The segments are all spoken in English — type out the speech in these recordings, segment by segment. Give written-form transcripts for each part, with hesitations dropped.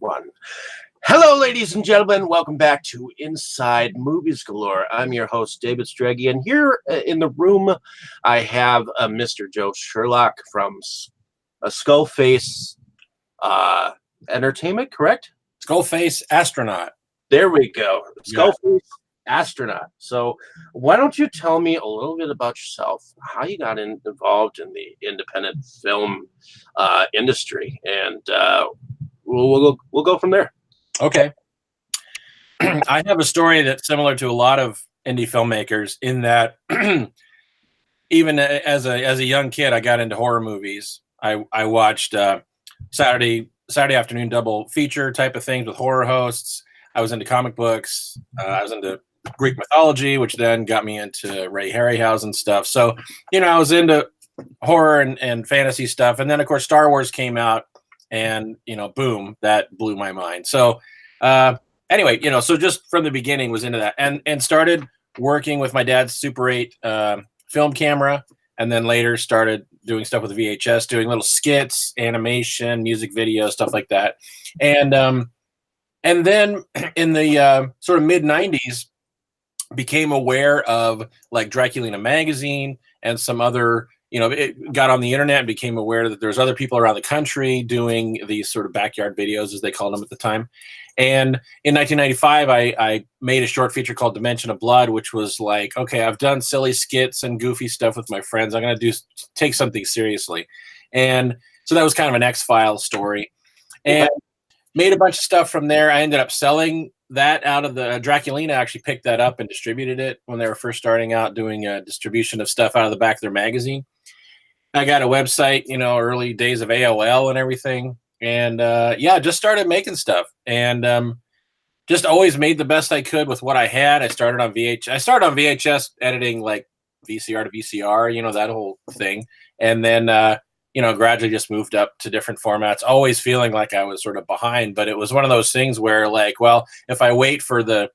One. Hello, ladies and gentlemen. Welcome back to Inside Movies Galore. I'm your host, David Strege, and here in the room, I have Mr. Joe Sherlock from Skullface Entertainment, correct? Skullface Astronaut. There we go. Skullface Astronaut. So why don't you tell me a little bit about yourself, how you got involved in the independent film industry, and we'll go from there. Okay. I have a story that's similar to a lot of indie filmmakers in that even as a young kid, I got into horror movies. I watched Saturday afternoon double feature type of things with horror hosts. I was into comic books. I was into Greek mythology, which then got me into Ray Harryhausen stuff. So, I was into horror and fantasy stuff. And then, of course, Star Wars came out. And, boom, that blew my mind. So anyway, so just from the beginning was into that and started working with my dad's Super 8 film camera. And then later started doing stuff with VHS, doing little skits, animation, music videos, stuff like that. And then in the sort of mid 90s, became aware of like Draculina magazine and some other it got on the internet and became aware that there's other people around the country doing these sort of backyard videos, as they called them at the time. And in 1995, I made a short feature called Dimension of Blood, which was like, okay, I've done silly skits and goofy stuff with my friends. I'm going to take something seriously. And so that was kind of an X-Files story. And made a bunch of stuff from there. I ended up selling that out of the Draculina actually picked that up and distributed it when they were first starting out doing a distribution of stuff out of the back of their magazine. I got a website, early days of AOL and everything. And just started making stuff and just always made the best I could with what I had. I started on VHS editing like VCR to VCR, that whole thing. And then, gradually just moved up to different formats, always feeling like I was sort of behind. But it was one of those things where like, well, if I wait for the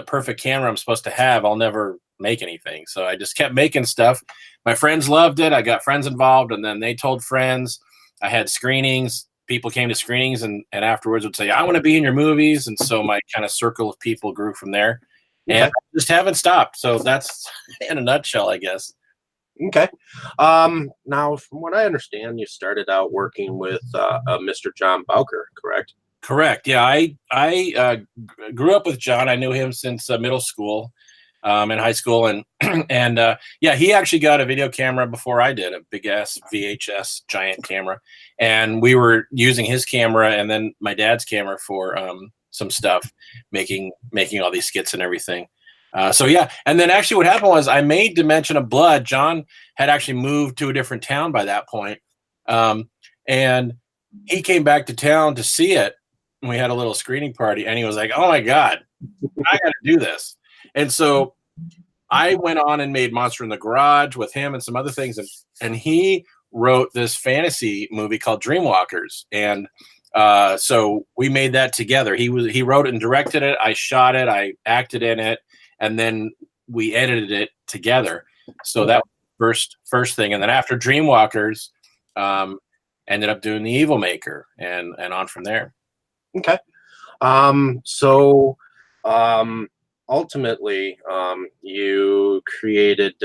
perfect camera I'm supposed to have, I'll never make anything. So I just kept making stuff. My friends loved it. I got friends involved, and then they told friends. I had screenings. People came to screenings and afterwards would say, I want to be in your movies. And so my kind of circle of people grew from there. And I just haven't stopped. So that's in a nutshell, I guess. Okay. Now, from what I understand, you started out working with Mr. John Bowker, correct? Correct. Yeah, I grew up with John. I knew him since middle school, and high school, and he actually got a video camera before I did, a big ass VHS giant camera, and we were using his camera and then my dad's camera for some stuff, making all these skits and everything. And then actually what happened was I made Dimension of Blood. John had actually moved to a different town by that point, and he came back to town to see it. We had a little screening party, and he was like, oh my God, I got to do this. And so I went on and made Monster in the Garage with him and some other things. And he wrote this fantasy movie called Dreamwalkers. And so we made that together. He wrote it and directed it. I shot it. I acted in it. And then we edited it together. So that was first thing. And then after Dreamwalkers, ended up doing The Evil Maker and on from there. Okay. Ultimately, you created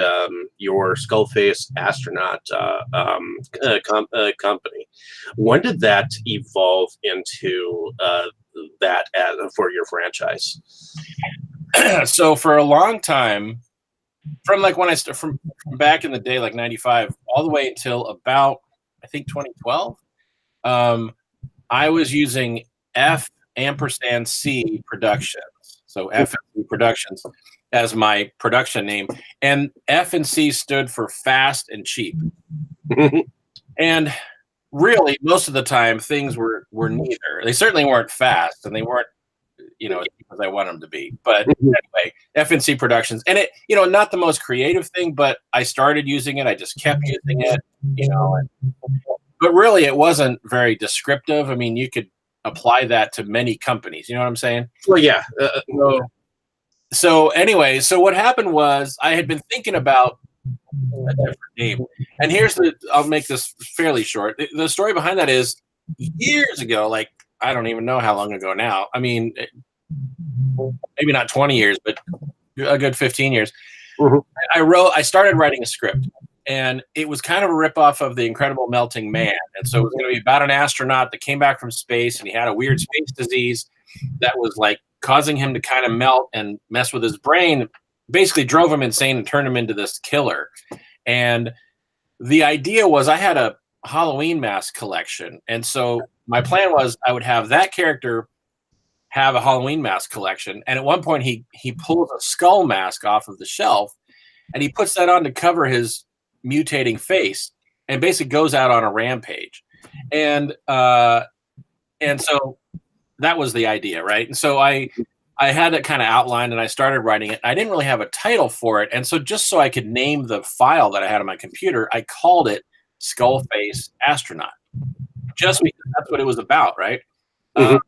your Skullface Astronaut company. When did that evolve into that for your franchise? So for a long time, from like when I started from back in the day, like 95, all the way until about I think 2012, I was using F&C Productions. So F&C Productions as my production name. And F&C stood for fast and cheap. And really, most of the time, things were neither. They certainly weren't fast, and they weren't, as I want them to be. But anyway, F&C Productions. And it, not the most creative thing, but I started using it. I just kept using it, but really, it wasn't very descriptive. I mean, you could apply that to many companies. You know what I'm saying? Well, yeah. So anyway, so what happened was I had been thinking about a different name. And I'll make this fairly short. The story behind that is years ago, like I don't even know how long ago now. I mean, maybe not 20 years, but a good 15 years. Mhm. I started writing a script, and it was kind of a ripoff of The Incredible Melting Man. And so it was going to be about an astronaut that came back from space, and he had a weird space disease that was like causing him to kind of melt and mess with his brain, basically drove him insane and turned him into this killer. And the idea was I had a Halloween mask collection. And so my plan was I would have that character have a Halloween mask collection. And at one point he pulls a skull mask off of the shelf and he puts that on to cover his mutating face and basically goes out on a rampage. And so that was the idea, right? And so I had it kind of outlined and I started writing it. I didn't really have a title for it. And so just so I could name the file that I had on my computer, I called it Skullface Astronaut, just because that's what it was about, right? Mhm.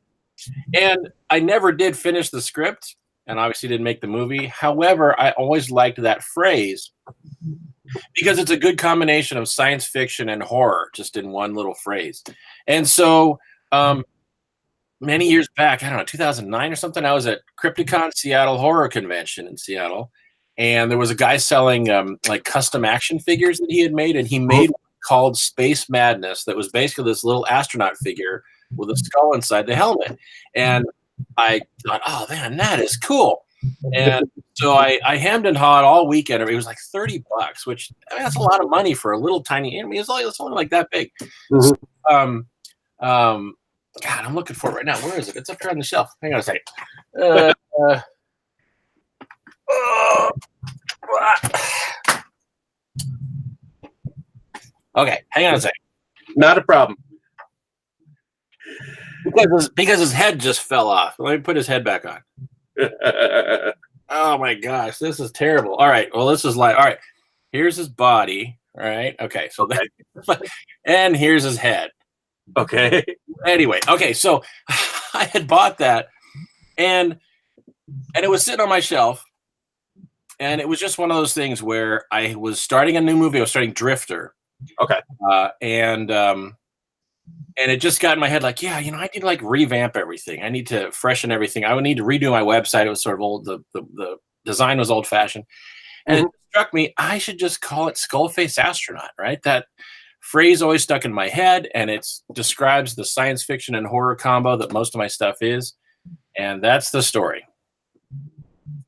And I never did finish the script and obviously didn't make the movie. However, I always liked that phrase because it's a good combination of science fiction and horror just in one little phrase. And so many years back, I don't know, 2009 or something, I was at Crypticon Seattle Horror Convention in Seattle. And there was a guy selling like custom action figures that he had made. And he made one called Space Madness that was basically this little astronaut figure with a skull inside the helmet. And I thought, oh man, that is cool. And so I hemmed and hawed all weekend. It was like $30, which I mean, that's a lot of money for a little tiny. I mean, it's only like that big. Mhm. So, God, I'm looking for it right now. Where is it? It's up here on the shelf. Hang on a second. Okay, hang on a second. Not a problem. Because his head just fell off. Let me put his head back on. Oh my gosh, this is terrible. All right, well, this is like, all right, here's his body. All right, okay, so that, and here's his head. Okay. Anyway, okay, so I had bought that, and it was sitting on my shelf, and it was just one of those things where I was starting a new movie. I was starting Drifter. Okay. And it just got in my head, like, yeah, I need to like revamp everything. I need to freshen everything. I would need to redo my website. It was sort of old. The design was old fashioned. And it struck me, I should just call it Skullface Astronaut, right? That phrase always stuck in my head, and it describes the science fiction and horror combo that most of my stuff is. And that's the story.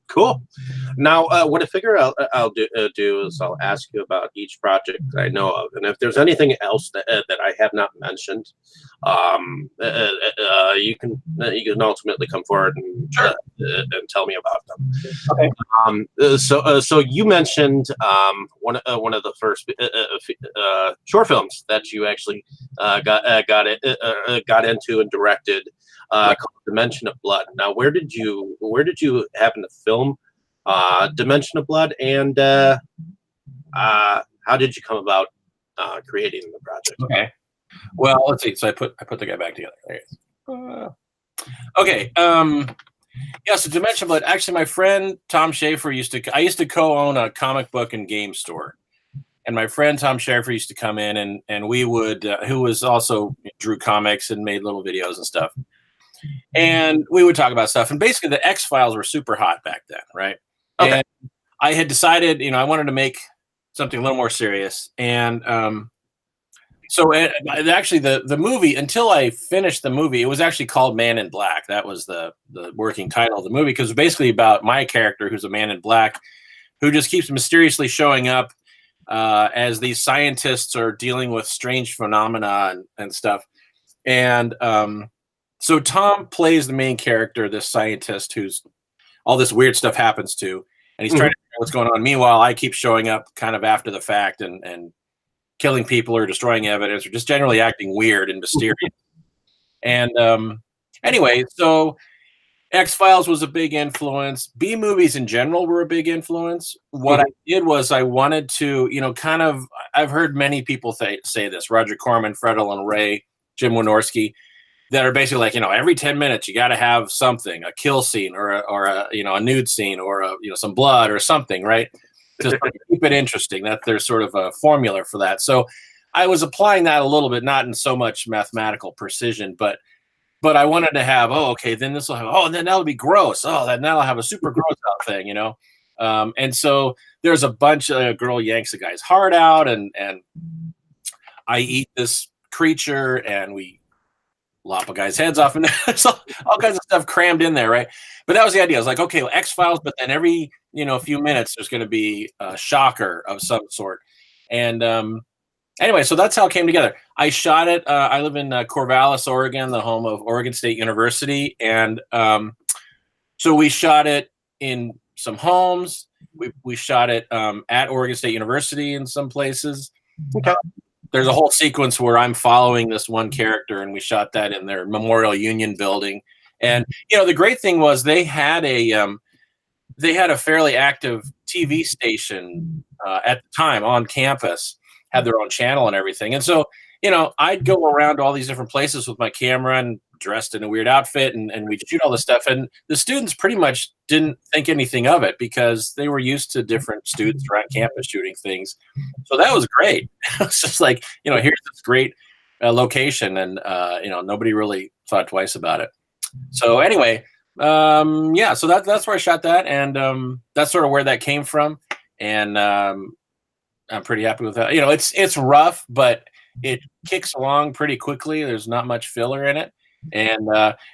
Cool. Now, what I figure I'll do is I'll ask you about each project that I know of, and if there's anything else that I have not mentioned, you can ultimately come forward and tell me about them. Okay. So you mentioned one of the first short films that you actually got into and directed. Called Dimension of Blood. Now, where did you happen to film Dimension of Blood, and how did you come about creating the project? Okay. Well, let's see. So I put the guy back together. There he is. Okay. Yeah. So Dimension of Blood. Actually, my friend Tom Schaefer I used to co-own a comic book and game store. And my friend Tom Schaefer used to come in, and we would, who was also drew comics and made little videos and stuff. And we would talk about stuff. And basically the X-Files were super hot back then, right? Okay. And I had decided, I wanted to make something a little more serious. And so actually the movie, until I finished the movie, it was actually called Man in Black. That was the working title of the movie, because it's basically about my character, who's a man in black, who just keeps mysteriously showing up as these scientists are dealing with strange phenomena and stuff. And so Tom plays the main character, this scientist who's all this weird stuff happens to, and he's trying to figure out what's going on. Meanwhile, I keep showing up kind of after the fact and killing people or destroying evidence or just generally acting weird and mysterious. And anyway, so X-Files was a big influence. B-movies in general were a big influence. What I did was I wanted to, kind of, I've heard many people say this, Roger Corman, Fred Olen Ray, Jim Wynorski, that are basically like, every 10 minutes you got to have something, a kill scene or a nude scene or some blood or something, right? To sort of keep it interesting. That there's sort of a formula for that. So I was applying that a little bit, not in so much mathematical precision, but but I wanted to have, oh, okay, then this will have, oh, and then that'll be gross. Oh, then that'll have a super gross out thing, and so there's a bunch of a girl yanks a guy's heart out, and I eat this creature, and we lop a guy's heads off, and there's all kinds of stuff crammed in there, right? But that was the idea. I was like, okay, well, X-Files, but then every few minutes there's going to be a shocker of some sort, and anyway, so that's how it came together. I shot it. I live in Corvallis, Oregon, the home of Oregon State University, and so we shot it in some homes. We shot it at Oregon State University in some places. Okay. There's a whole sequence where I'm following this one character, and we shot that in their Memorial Union building. And the great thing was they had a fairly active TV station at the time on campus, had their own channel and everything. And so I'd go around all these different places with my camera and dressed in a weird outfit, and we'd shoot all this stuff. And the students pretty much didn't think anything of it because they were used to different students around campus shooting things. So that was great. It's just like, here's this great location, and nobody really thought twice about it. So anyway, so that's where I shot that, and that's sort of where that came from. And I'm pretty happy with that. It's rough, but it kicks along pretty quickly. There's not much filler in it. And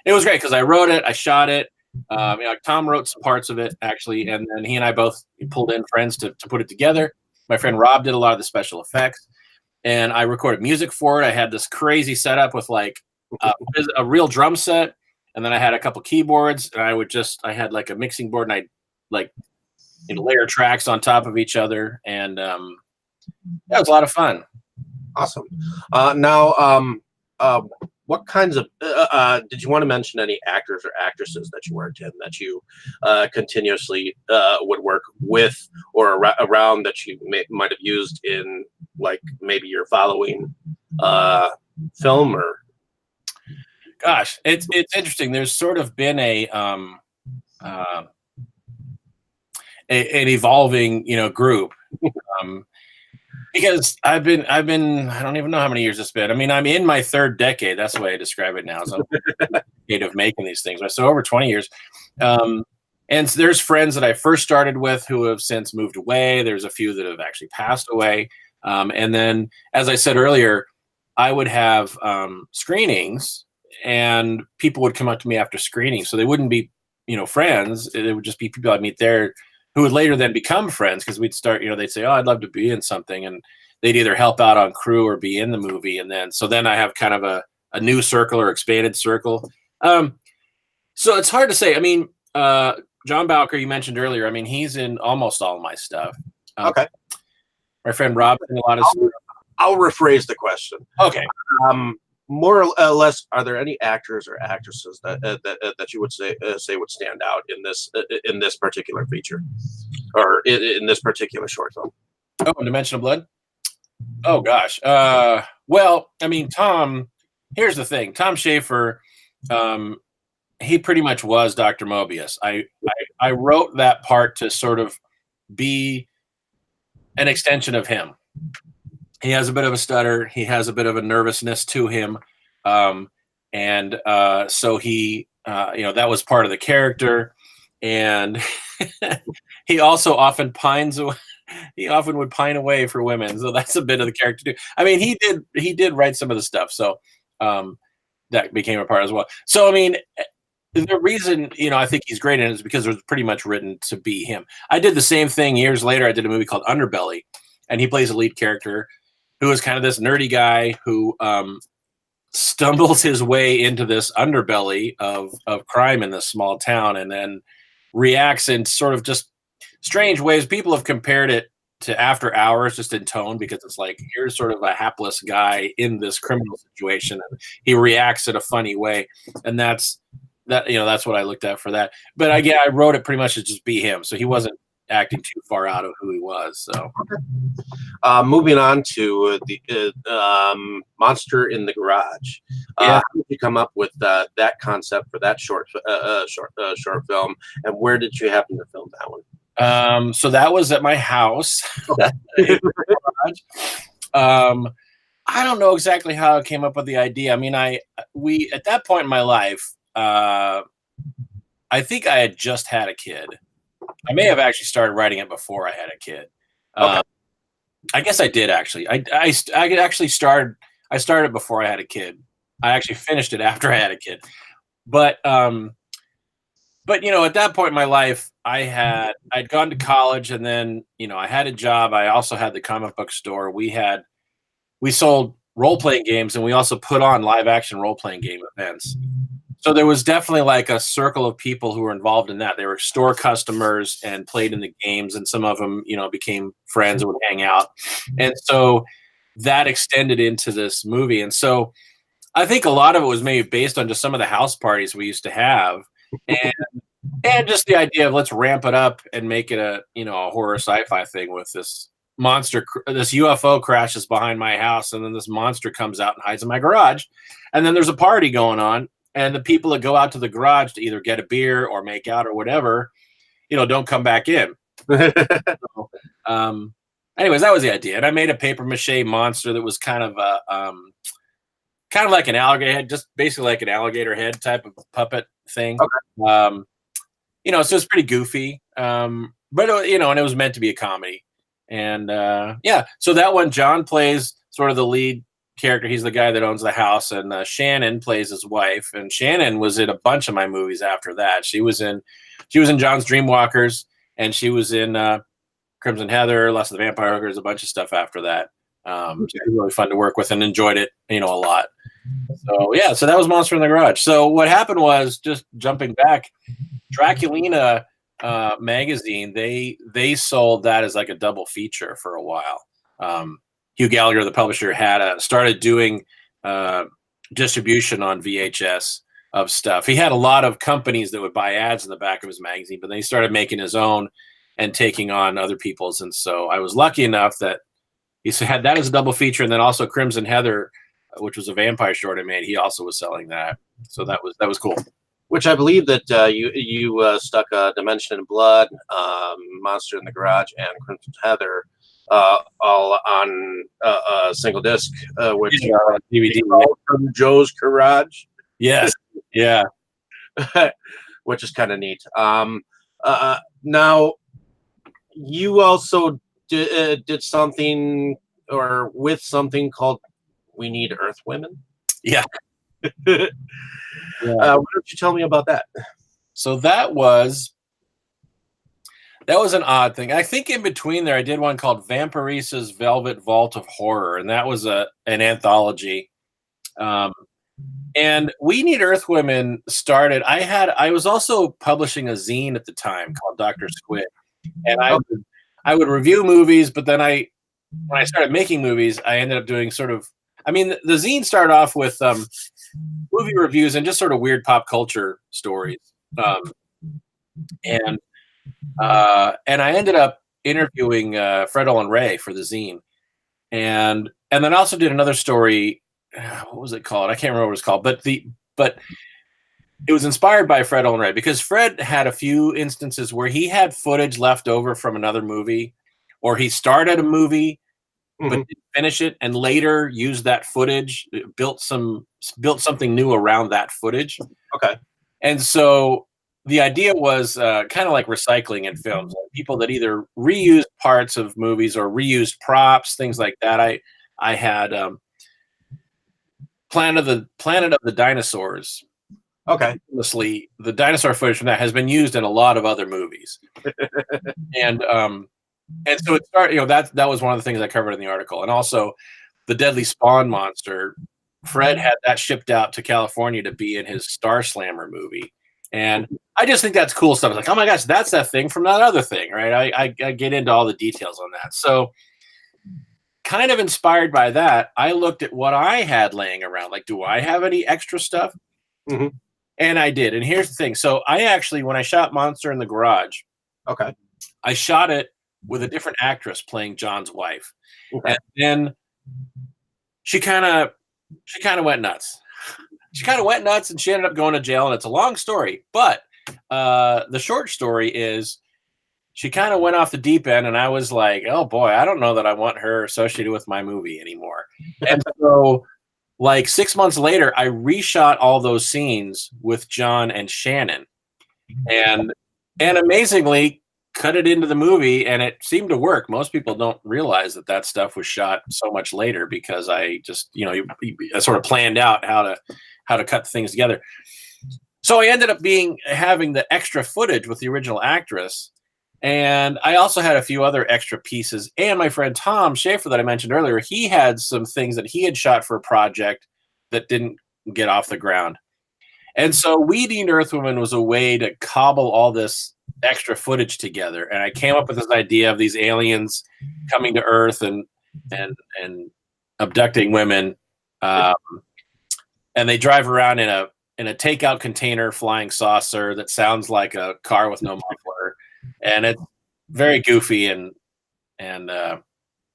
it was great because I wrote it, I shot it. Tom wrote some parts of it, actually, and then he and I both pulled in friends to put it together. My friend Rob did a lot of the special effects, and I recorded music for it. I had this crazy setup with like a real drum set, and then I had a couple keyboards, and I had like a mixing board, and I like layer tracks on top of each other, and that was a lot of fun. Awesome. Now, what kinds of did you want to mention any actors or actresses that you worked in that you continuously would work with or around that you might have used in like maybe your following film? Or gosh, it's interesting. There's sort of been an evolving group. Because I've been I don't even know how many years it's been. I mean, I'm in my third decade. That's the way I describe it now. So decade of making these things. So over 20 years. And there's friends that I first started with who have since moved away. There's a few that have actually passed away. And then, as I said earlier, I would have screenings, and people would come up to me after screening. So they wouldn't be, friends. It would just be people I'd meet there who would later then become friends, because we'd start, they'd say, oh, I'd love to be in something. And they'd either help out on crew or be in the movie. And then I have kind of a new circle or expanded circle. So it's hard to say. I mean, John Bowker, you mentioned earlier, I mean, he's in almost all of my stuff. Okay. My friend Rob in a lot of stuff. I'll rephrase the question. Okay. More or less, are there any actors or actresses that you would say would stand out in this particular feature, or in this particular short film? Oh, Dimension of Blood. Oh gosh. Well, I mean, Tom. Here's the thing. Tom Schaefer. He pretty much was Dr. Mobius. I wrote that part to sort of be an extension of him. He has a bit of a stutter. He has a bit of a nervousness to him. So he, that was part of the character. And he also often pines away. He often would pine away for women. So that's a bit of the character too. I mean, he did write some of the stuff. So that became a part as well. So, I mean, the reason, I think he's great in it is because it was pretty much written to be him. I did the same thing years later. I did a movie called Underbelly, and he plays a lead character who is kind of this nerdy guy who stumbles his way into this underbelly of crime in this small town, and then reacts in sort of just strange ways. People have compared it to After Hours, just in tone, because it's like, here's sort of a hapless guy in this criminal situation, and he reacts in a funny way. And that's what I looked at for that. But again, I wrote it pretty much to just be him. So he wasn't acting too far out of who he was. So moving on to the Monster in the Garage. How did you come up with that concept for that short film, and where did you happen to film that one? So that was at my house. I don't know exactly how I came up with the idea. I mean, we at that point in my life, I think I had just had a kid. I may have actually started writing it before I had a kid. Okay. I guess I did actually. I actually started. I started before I had a kid. I actually finished it after I had a kid. But you know, at that point in my life, I'd gone to college, and then you know, I had a job. I also had the comic book store. We sold role playing games, and we also put on live action role playing game events. So there was definitely like a circle of people who were involved in that. They were store customers and played in the games, and some of them, you know, became friends and would hang out. And so that extended into this movie. And so I think a lot of it was maybe based on just some of the house parties we used to have, and just the idea of let's ramp it up and make it a, you know, a horror sci-fi thing with this this UFO crashes behind my house, and then this monster comes out and hides in my garage, and then there's a party going on, and the people that go out to the garage to either get a beer or make out or whatever, you know, don't come back in. So, anyways, that was the idea, and I made a paper mache monster that was kind of like an alligator head, just basically like an alligator head type of puppet thing. Okay. You know, so it's pretty goofy, but you know, and it was meant to be a comedy. And yeah, so that one, John plays sort of the lead character. He's the guy that owns the house, and Shannon plays his wife. And Shannon was in a bunch of my movies after that. She was in John's Dreamwalkers, and she was in Crimson Heather, Last of the Vampire Hookers, a bunch of stuff after that. She was really fun to work with, and enjoyed it, you know, a lot. So yeah, so that was Monster in the Garage. So what happened was, just jumping back, Draculina magazine, they sold that as like a double feature for a while. Hugh Gallagher, the publisher, had started doing distribution on VHS of stuff. He had a lot of companies that would buy ads in the back of his magazine, but then he started making his own and taking on other people's. And so I was lucky enough that he had that as a double feature, and then also Crimson Heather, which was a vampire short I made. He also was selling that, so that was cool. Which I believe that you stuck Dimension in Blood, Monster in the Garage, and Crimson Heather all on a single disc, which DVD from Joe's Garage. Yes, yeah, which is kind of neat. Now, you also did something, or with something called We Need Earth Women. Yeah. Yeah. Why don't you tell me about that? So that was an odd thing. I think in between there, I did one called Vampirisa's Velvet Vault of Horror, and that was an anthology. And We Need Earth Women started. I was also publishing a zine at the time called Dr. Squid, and I would review movies, but then when I started making movies, I ended up doing sort of. I mean, the zine started off with movie reviews and just sort of weird pop culture stories, and I ended up interviewing Fred Olin Ray for the zine, and then I also did another story. What was it called? I can't remember what it was called, but it was inspired by Fred Olin Ray, because Fred had a few instances where he had footage left over from another movie, or he started a movie but didn't finish it, and later used that footage, built something new around that footage. Okay. And so the idea was kind of like recycling in films, like people that either reused parts of movies or reused props, things like that. I had Planet of the Dinosaurs. Okay. Honestly, the dinosaur footage from that has been used in a lot of other movies. And so it started, you know, that was one of the things I covered in the article. And also the Deadly Spawn monster, Fred had that shipped out to California to be in his Star Slammer movie. And I just think that's cool stuff. It's like, oh my gosh, that's that thing from that other thing, right? I get into all the details on that. So kind of inspired by that, I looked at what I had laying around. Like, do I have any extra stuff? Mm-hmm. And I did. And here's the thing. So I actually, when I shot Monster in the Garage, okay, I shot it with a different actress playing John's wife. Okay. And then she kind of went nuts. She kind of went nuts, and she ended up going to jail, and it's a long story. But the short story is she kind of went off the deep end, and I was like, oh boy, I don't know that I want her associated with my movie anymore. And so, like 6 months later, I reshot all those scenes with John and Shannon, and amazingly cut it into the movie, and it seemed to work. Most people don't realize that that stuff was shot so much later because I just, I sort of planned out how to cut things together. So I ended up having the extra footage with the original actress, and I also had a few other extra pieces. And my friend Tom Schaefer that I mentioned earlier, he had some things that he had shot for a project that didn't get off the ground. And so Weed Eating Earthwoman was a way to cobble all this extra footage together. And I came up with this idea of these aliens coming to Earth and abducting women. And they drive around in a takeout container flying saucer that sounds like a car with no muffler. And it's very goofy and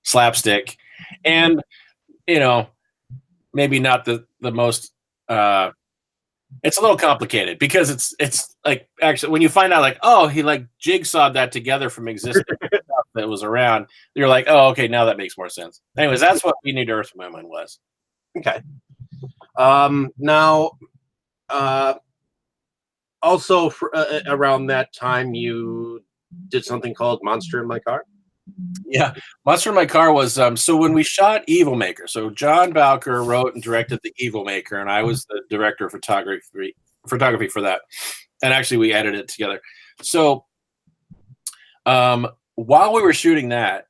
slapstick. And, maybe not the most it's a little complicated because it's like, actually, when you find out, like, oh, he like jigsawed that together from existing stuff that was around, you're like, oh, okay, now that makes more sense. Anyways, that's what We Need Earthwoman was. Okay. Now, also around that time, you did something called Monster in My Car. Yeah, Monster in My Car was so when we shot Evil Maker. So John Bowker wrote and directed the Evil Maker, and I was the director of photography for that. And actually, we edited it together. So while we were shooting that,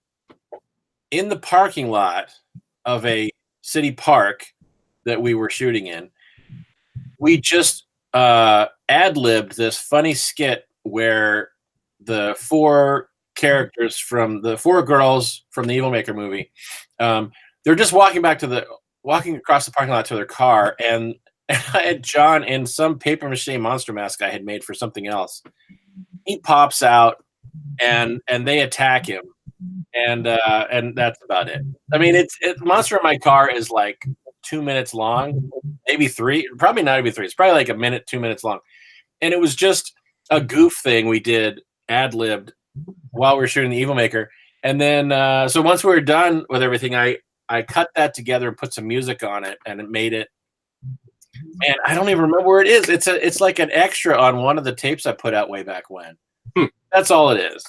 in the parking lot of a city park that we were shooting in, we just ad-libbed this funny skit where the four characters from the four girls from the Evil Maker movie, they're just walking across the parking lot to their car, and I had John in some paper mache monster mask I had made for something else. He pops out, and they attack him, and that's about it. I mean, it's Monster in My Car is like 2 minutes long, maybe 3, probably not even 3. It's probably like a minute, 2 minutes long, and it was just a goof thing we did ad-libbed while we were shooting the Evil Maker. And then so once we were done with everything, I cut that together and put some music on it, and it made it, man, I don't even remember where it is. It's like an extra on one of the tapes I put out way back when. That's all it is.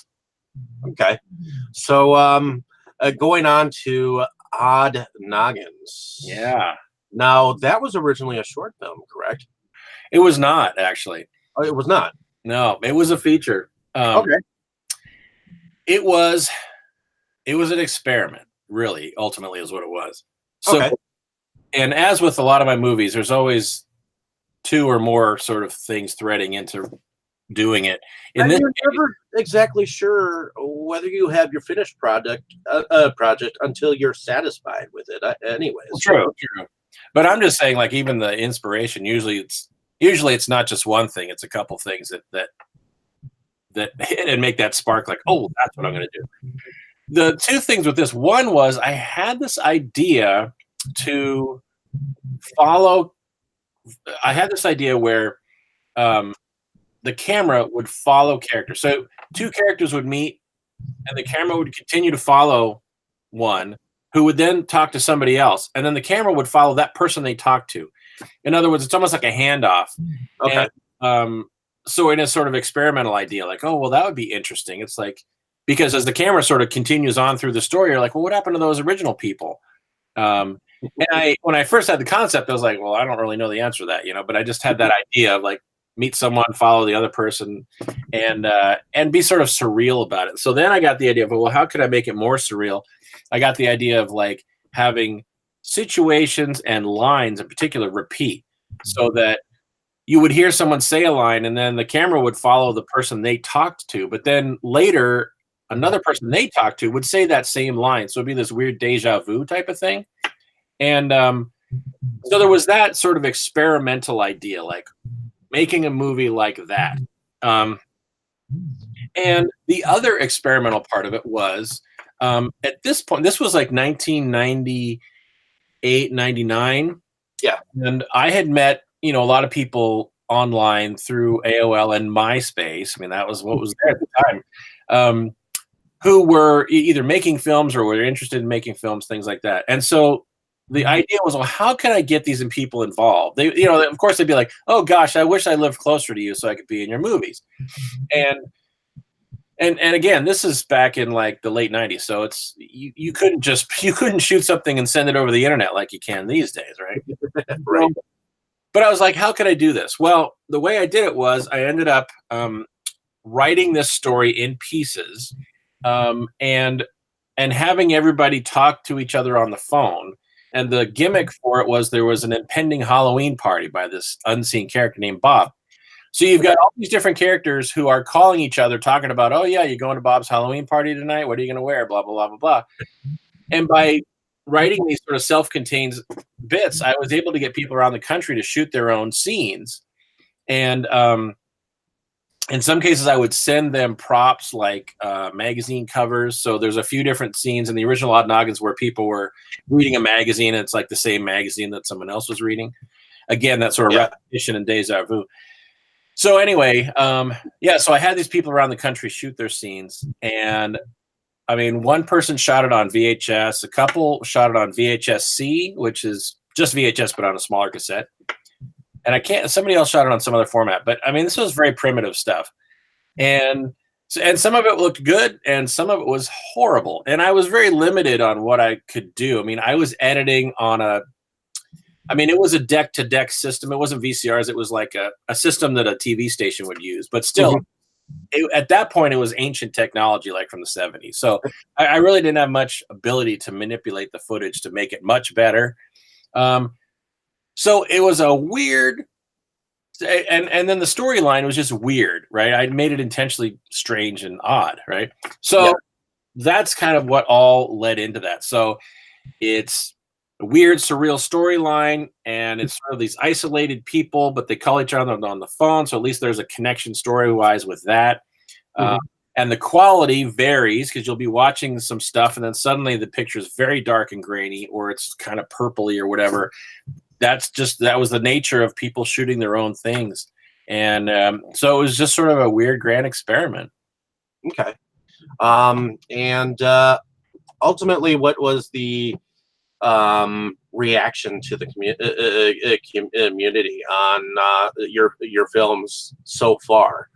Okay. So going on to Odd Noggins. Yeah. Now, that was originally a short film, correct? It was not, actually. Oh, it was not? No, it was a feature. Okay. It was an experiment, really, ultimately is what it was. So, okay. And as with a lot of my movies, there's always 2 or more sort of things threading into doing it. And you're never exactly sure whether you have your finished project until you're satisfied with it. Anyways, true. But I'm just saying, like, even the inspiration, usually it's not just one thing; it's a couple things that hit and make that spark. Like, oh, that's what I'm going to do. The 2 things with this, one was I had this idea to follow. I had this idea where the camera would follow characters. So 2 characters would meet, and the camera would continue to follow one, who would then talk to somebody else, and then the camera would follow that person they talked to. In other words, it's almost like a handoff. Okay. And, so in a sort of experimental idea, like, oh, well, that would be interesting. It's like, because as the camera sort of continues on through the story, you're like, well, what happened to those original people? And when I first had the concept, I was like, well, I don't really know the answer to that, but I just had that idea of like, meet someone, follow the other person, and be sort of surreal about it. So then I got the idea of, well, how could I make it more surreal? I got the idea of like having situations and lines in particular repeat, so that you would hear someone say a line, and then the camera would follow the person they talked to, but then later another person they talked to would say that same line. So it'd be this weird deja vu type of thing. And so there was that sort of experimental idea, like making a movie like that. And the other experimental part of it was, at this point, this was like 1998, 99. Yeah. And I had met, a lot of people online through AOL and MySpace. I mean, that was what was there at the time. who were either making films or were interested in making films, things like that. And so the idea was, well, how can I get these people involved? They, of course, they'd be like, oh gosh, I wish I lived closer to you so I could be in your movies. And again, this is back in like the late 90s. So it's, you couldn't shoot something and send it over the internet like you can these days. Right. Right. But I was like, how could I do this? Well, the way I did it was I ended up writing this story in pieces, and having everybody talk to each other on the phone. And the gimmick for it was there was an impending Halloween party by this unseen character named Bob. So you've got all these different characters who are calling each other, talking about, oh yeah, you're going to Bob's Halloween party tonight. What are you going to wear? Blah, blah, blah, blah, blah. And by writing these sort of self-contained bits, I was able to get people around the country to shoot their own scenes. And in some cases, I would send them props like magazine covers. So there's a few different scenes in the original Odd Noggins where people were reading a magazine, and it's like the same magazine that someone else was reading. Again, that sort of repetition and deja vu. So anyway, so I had these people around the country shoot their scenes. And I mean, one person shot it on VHS, a couple shot it on VHS-C, which is just VHS, but on a smaller cassette. And somebody else shot it on some other format. But I mean, this was very primitive stuff. And some of it looked good and some of it was horrible. And I was very limited on what I could do. I mean, I was editing on it was a deck-to-deck system. It wasn't VCRs. It was like a system that a TV station would use. But still, at that point, it was ancient technology, like from the 70s. So I really didn't have much ability to manipulate the footage to make it much better. So it was a weird, and then the storyline was just weird, right? I made it intentionally strange and odd, right? So that's kind of what all led into that. So it's a weird, surreal storyline, and it's sort of these isolated people, but they call each other on the phone, so at least there's a connection story-wise with that. And the quality varies because you'll be watching some stuff, and then suddenly the picture is very dark and grainy, or it's kind of purpley or whatever. That was the nature of people shooting their own things. And so it was just sort of a weird, grand experiment. Okay. And ultimately, what was the reaction to the community on your films so far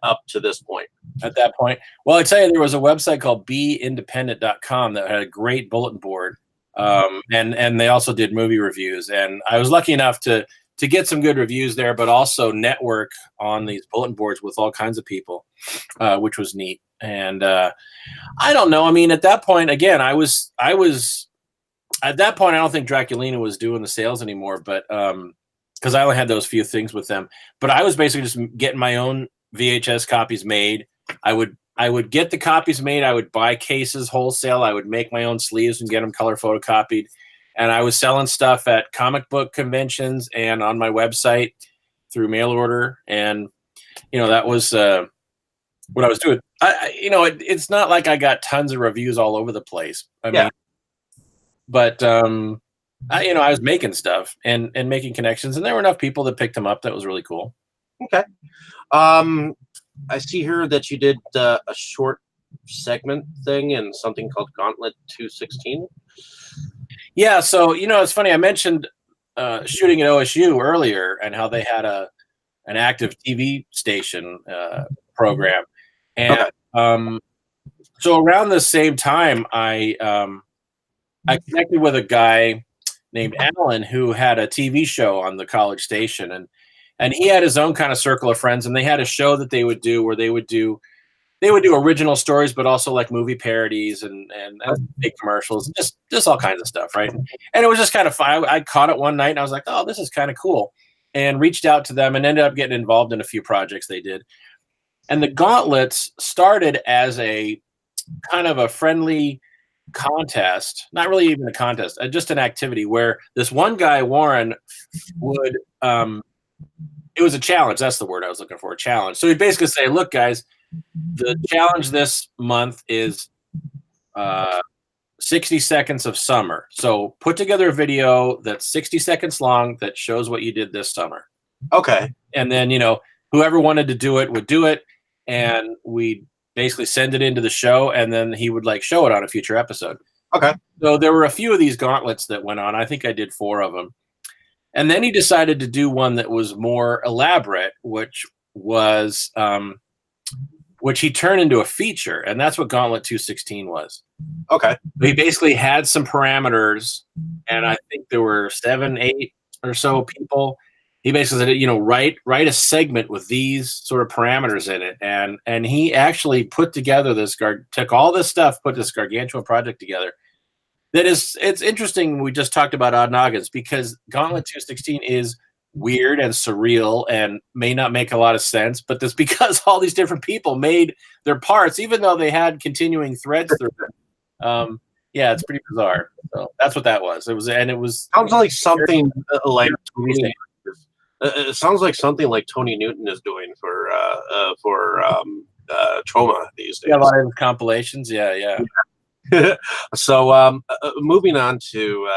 up to this point? At that point, well, I tell you, there was a website called beindependent.com that had a great bulletin board, and they also did movie reviews. And I was lucky enough to get some good reviews there, but also network on these bulletin boards with all kinds of people, which was neat. And I don't know. I mean, at that point, again, I was at that point, I don't think Draculina was doing the sales anymore, but because I only had those few things with them. But I was basically just getting my own VHS copies made. I would get the copies made. I would buy cases wholesale. I would make my own sleeves and get them color photocopied. And I was selling stuff at comic book conventions and on my website through mail order. And that was what I was doing. It's not like I got tons of reviews all over the place. I mean. But I was making stuff and making connections, and there were enough people that picked them up. That was really cool. Okay. I see here that you did a short segment thing in something called Gauntlet 216. Yeah. So it's funny. I mentioned shooting at OSU earlier and how they had an active TV station program, and so around the same time, I connected with a guy named Alan who had a TV show on the college station, and he had his own kind of circle of friends, and they had a show that they would do where they would do original stories, but also like movie parodies and big commercials, just all kinds of stuff, right? And it was just kind of fun. I caught it one night, and I was like, oh, this is kind of cool, and reached out to them and ended up getting involved in a few projects they did. And the Gauntlets started as a kind of a friendly contest, not really even a contest, just an activity where this one guy, Warren, would it was a challenge. That's the word I was looking for, a challenge. So he'd basically say, look, guys, the challenge this month is 60 seconds of summer. So put together a video that's 60 seconds long that shows what you did this summer. Okay. And then, whoever wanted to do it would do it. And we'd basically send it into the show, and then he would like show it on a future episode. Okay. So there were a few of these gauntlets that went on. I think I did 4 of them. And then he decided to do one that was more elaborate, which was which he turned into a feature, and that's what Gauntlet 216 was. Okay. He basically had some parameters, and I think there were 7, 8 or so people. He basically said, you know, write a segment with these sort of parameters in it, and he actually put together this took all this stuff, put this gargantuan project together. It's interesting. We just talked about Odd Noggins because Gauntlet 216 is weird and surreal and may not make a lot of sense, but that's because all these different people made their parts, even though they had continuing threads through them. Yeah, it's pretty bizarre. So that's what that was. It was sounds like something like it sounds like something like Tony Newton is doing for Trauma these days. Yeah, a lot of compilations. Yeah. So moving on to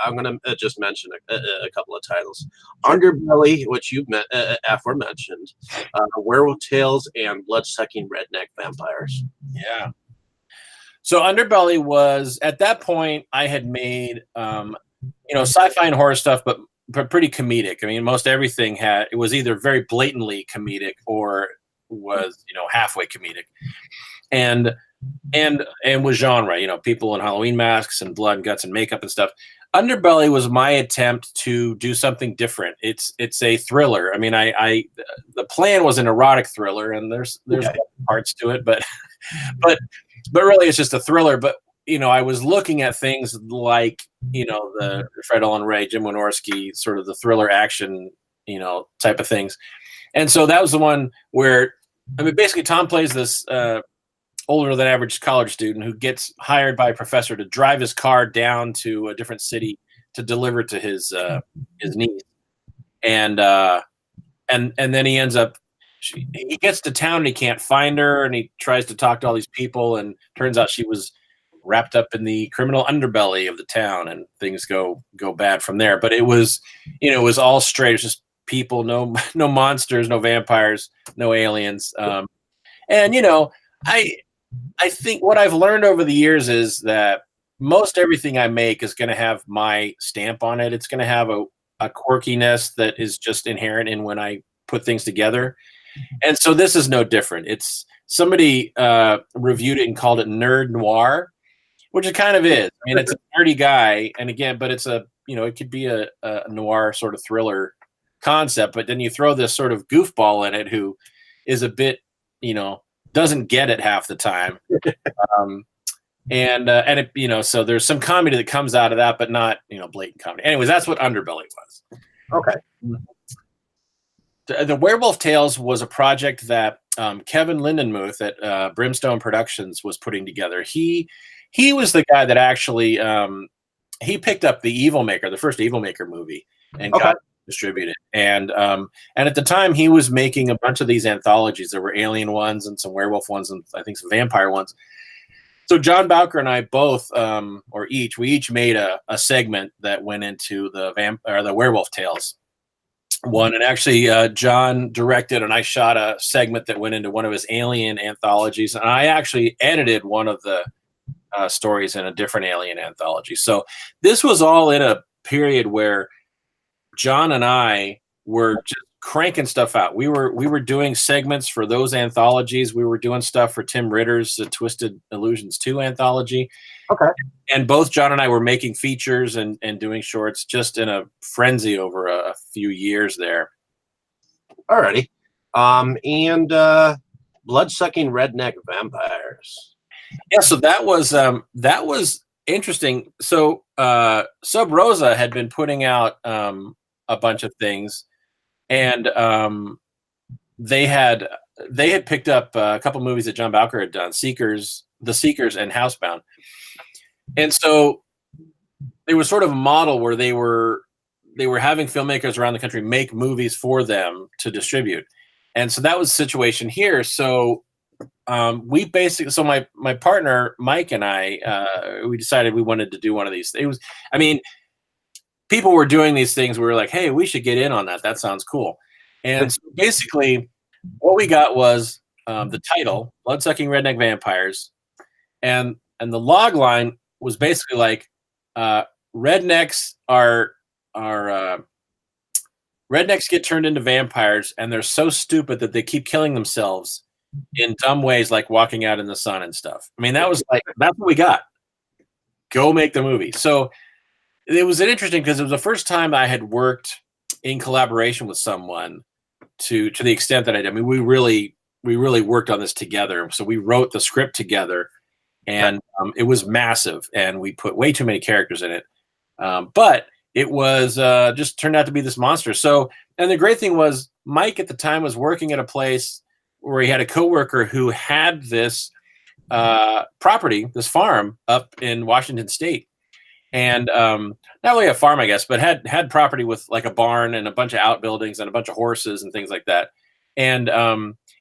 I'm going to just mention a couple of titles. Underbelly, which you aforementioned, Werewolf Tales, and Blood-Sucking Redneck Vampires. Yeah. So Underbelly was, at that point, I had made sci-fi and horror stuff, but pretty comedic. I mean, most everything it was either very blatantly comedic or was halfway comedic, and was genre, people in Halloween masks and blood and guts and makeup and stuff. Underbelly was my attempt to do something different. It's a thriller. I mean, the plan was an erotic thriller, and there's parts to it, but really it's just a thriller. But I was looking at things like the Fred Olen Ray, Jim Wynorski, sort of the thriller action type of things. And so that was the one where, I mean, basically Tom plays this older than average college student who gets hired by a professor to drive his car down to a different city to deliver to his niece, and then he ends up. He gets to town and he can't find her, and he tries to talk to all these people, and turns out she was wrapped up in the criminal underbelly of the town, and things go bad from there. But it was all straight. It was just people, no monsters, no vampires, no aliens, and I think what I've learned over the years is that most everything I make is going to have my stamp on it. It's going to have a quirkiness that is just inherent in when I put things together. And so this is no different. It's somebody reviewed it and called it nerd noir, which it kind of is. I mean, it's a nerdy guy, and again, but it's it could be a noir sort of thriller concept, but then you throw this sort of goofball in it who is a bit, doesn't get it half the time. And it, so there's some comedy that comes out of that, but not, blatant comedy. Anyways, that's what Underbelly was. Okay. The Werewolf Tales was a project that Kevin Lindenmuth at Brimstone Productions was putting together. He was the guy that actually he picked up the Evil Maker, the first Evil Maker movie, and got distributed. And at the time he was making a bunch of these anthologies. There were alien ones and some werewolf ones and I think some vampire ones. So John Bowker and I both, we each made a segment that went into the Werewolf Tales one. And actually John directed and I shot a segment that went into one of his alien anthologies. And I actually edited one of the stories in a different alien anthology. So this was all in a period where John and I were just cranking stuff out. We were doing segments for those anthologies. We were doing stuff for Tim Ritter's Twisted Illusions 2 anthology. Okay. And both John and I were making features and doing shorts just in a frenzy over a few years there. Alrighty. And Blood-Sucking Redneck Vampires. Yeah, so that was interesting. So Sub Rosa had been putting out a bunch of things, and they had picked up a couple movies that John Bowker had done, The Seekers and Housebound. And so there was sort of a model where they were having filmmakers around the country make movies for them to distribute. And so that was the situation here. So we basically, so my partner Mike and I, we decided we wanted to do one of these. It was, I mean, people were doing these things. We were like, hey, we should get in on that. That sounds cool. And so basically, what we got was the title, Blood-Sucking Redneck Vampires, and the log line was basically like, rednecks are rednecks get turned into vampires, and they're so stupid that they keep killing themselves in dumb ways, like walking out in the sun and stuff. I mean, that was like, that's what we got. Go make the movie. So it was interesting because it was the first time I had worked in collaboration with someone to the extent that I did. I mean, we really worked on this together. So we wrote the script together, and it was massive, and we put way too many characters in it. But it was just turned out to be this monster. So, and the great thing was, Mike at the time was working at a place where he had a coworker who had this property, this farm up in Washington State. And not really a farm, I guess, but had property with like a barn and a bunch of outbuildings and a bunch of horses and things like that. And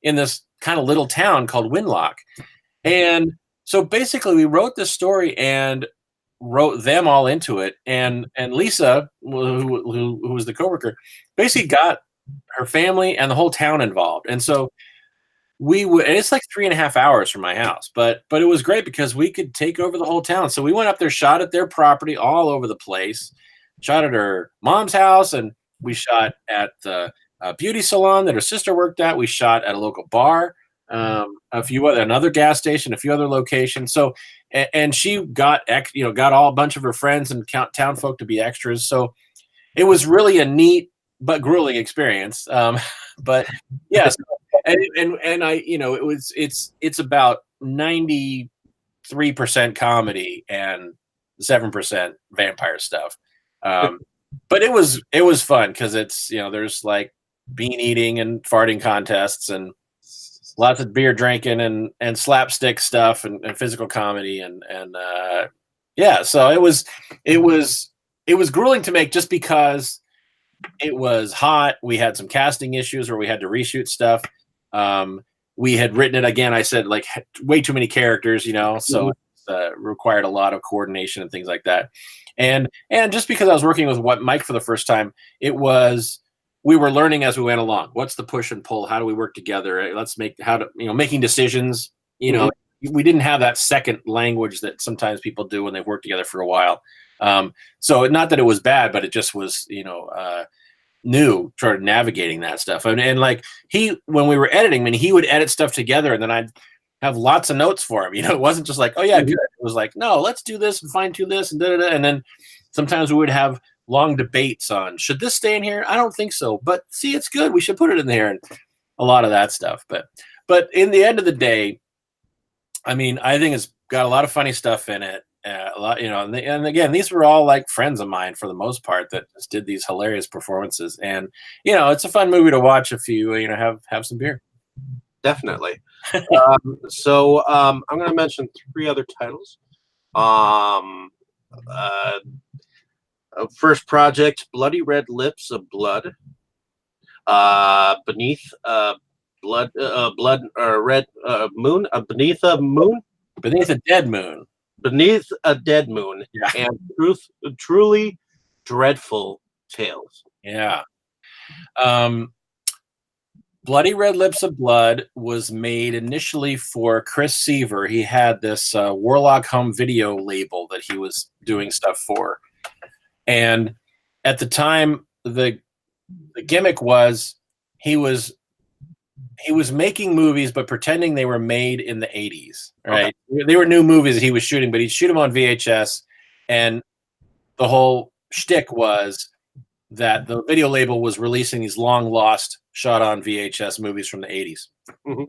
in this kind of little town called Winlock. And so basically we wrote this story and wrote them all into it. And Lisa, who was the coworker, basically got her family and the whole town involved. And so it's like 3.5 hours from my house, but it was great because we could take over the whole town. So we went up there, shot at their property all over the place, shot at her mom's house, and we shot at the beauty salon that her sister worked at. We shot at a local bar, another gas station, a few other locations. So, and she got a bunch of her friends and town folk to be extras. So it was really a neat but grueling experience. But yes. And I, it's about 93% comedy and 7% vampire stuff. But it was fun because it's, there's like bean eating and farting contests and lots of beer drinking and slapstick stuff and physical comedy and yeah. So it was grueling to make just because it was hot. We had some casting issues where we had to reshoot stuff. We had written it again. I said like way too many characters, so it required a lot of coordination and things like that. And just because I was working with Mike for the first time, we were learning as we went along. What's the push and pull? How do we work together? Making decisions. We didn't have that second language that sometimes people do when they've worked together for a while. So not that it was bad, but it just was, new, sort of navigating that stuff. And like when we were editing, I mean, he would edit stuff together and then I'd have lots of notes for him. It wasn't just like, oh yeah, good. It was like, no, let's do this and fine tune this and da-da-da. And then sometimes we would have long debates on, should this stay in here? I don't think so, but see, it's good. We should put it in there, and a lot of that stuff. But in the end of the day, I mean, I think it's got a lot of funny stuff in it. A lot, and again, these were all like friends of mine for the most part that just did these hilarious performances, and it's a fun movie to watch if you have some beer. Definitely. So I'm going to mention 3 other titles. First project, Bloody Red Lips of Blood. Beneath Blood, Red Moon. Beneath a Moon. Beneath a Dead Moon. Beneath a Dead Moon. Yeah. And truly dreadful tales. Yeah. Bloody Red Lips of Blood was made initially for Chris Seaver. He had this Warlock home video label that he was doing stuff for. And at the time, the gimmick was he was making movies, but pretending they were made in the 80s, right? Okay. They were new movies that he was shooting, but he'd shoot them on VHS. And the whole shtick was that the video label was releasing these long lost shot on VHS movies from the 80s. Mm-hmm.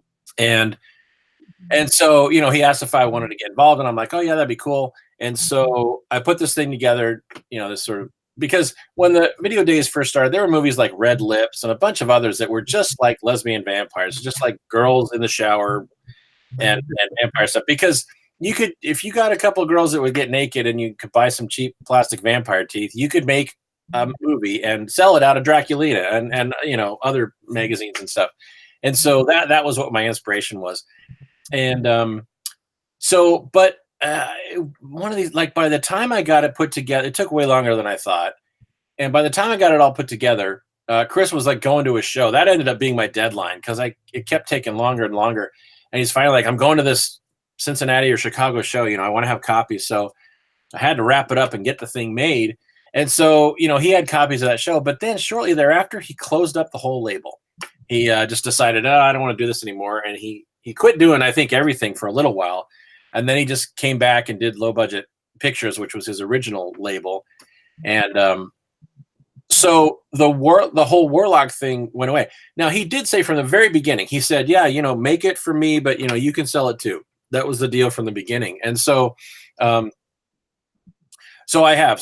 And so, he asked if I wanted to get involved, and I'm like, oh yeah, that'd be cool. And so I put this thing together, this sort of, because when the video days first started, there were movies like Red Lips and a bunch of others that were just like lesbian vampires, just like girls in the shower and vampire stuff. Because you could, if you got a couple of girls that would get naked and you could buy some cheap plastic vampire teeth, you could make a movie and sell it out of Draculina and other magazines and stuff. And so that was what my inspiration was. And one of these, like, by the time I got it put together, it took way longer than I thought. And by the time I got it all put together, Chris was like going to a show. That ended up being my deadline because it kept taking longer and longer. And he's finally like, I'm going to this Cincinnati or Chicago show. I want to have copies. So I had to wrap it up and get the thing made. And so, he had copies of that show. But then shortly thereafter, he closed up the whole label. He just decided, I don't want to do this anymore. And he quit doing, I think, everything for a little while. And then he just came back and did Low Budget Pictures, which was his original label. And so the whole Warlock thing went away. Now, he did say from the very beginning, he said, yeah, make it for me, but, you can sell it too. That was the deal from the beginning. And so I have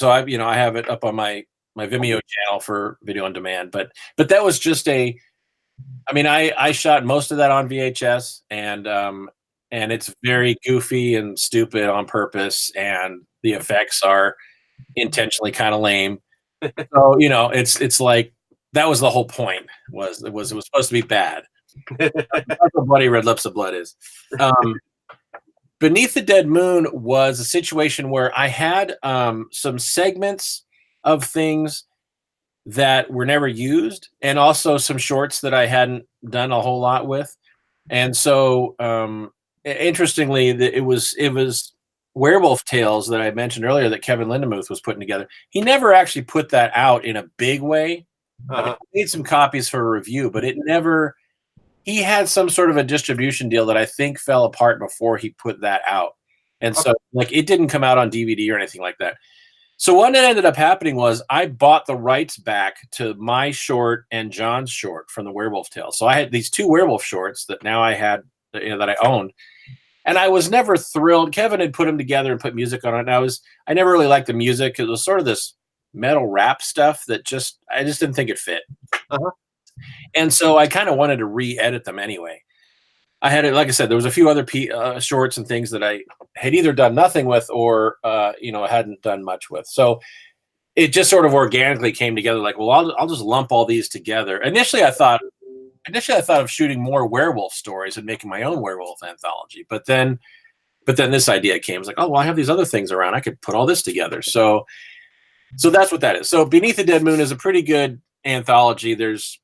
it up on my Vimeo channel for video on demand, but that was just I shot most of that on VHS, and it's very goofy and stupid on purpose, and the effects are intentionally kind of lame. So it's like that was the whole point. It was supposed to be bad. That's what Bloody Red Lips of Blood is. Beneath the Dead Moon was a situation where I had some segments of things that were never used, and also some shorts that I hadn't done a whole lot with. And so, interestingly, it was Werewolf Tales that I mentioned earlier that Kevin Lindemuth was putting together. He never actually put that out in a big way. I made some copies for a review, but it never. He had some sort of a distribution deal that I think fell apart before he put that out. And so it didn't come out on DVD or anything like that. So what ended up happening was I bought the rights back to my short and John's short from the Werewolf Tales. So I had these two werewolf shorts that now I had, that I owned. And I was never thrilled. Kevin had put them together and put music on it. And I never really liked the music. It was sort of this metal rap stuff that I just didn't think it fit. And so I kind of wanted to re-edit them anyway. I had it, like I said, there was a few other shorts and things that I had either done nothing with or, hadn't done much with. So it just sort of organically came together. Like, well, I'll just lump all these together. Initially, I thought of shooting more werewolf stories and making my own werewolf anthology. But then this idea came. It's like, oh, well, I have these other things around. I could put all this together. So that's what that is. So Beneath the Dead Moon is a pretty good anthology. There's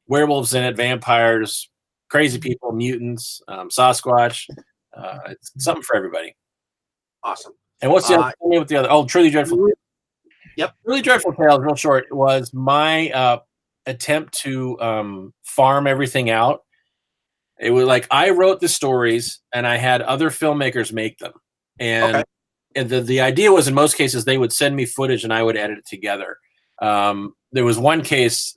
werewolves in it, vampires, crazy people, mutants, Sasquatch. It's something for everybody. Awesome. And what's the other with the other? Oh, Truly Dreadful Tales. Yep. Truly Dreadful Tales, real short, was my attempt to farm everything out. It was like I wrote the stories and I had other filmmakers make them. And the idea was in most cases they would send me footage and I would edit it together. There was one case,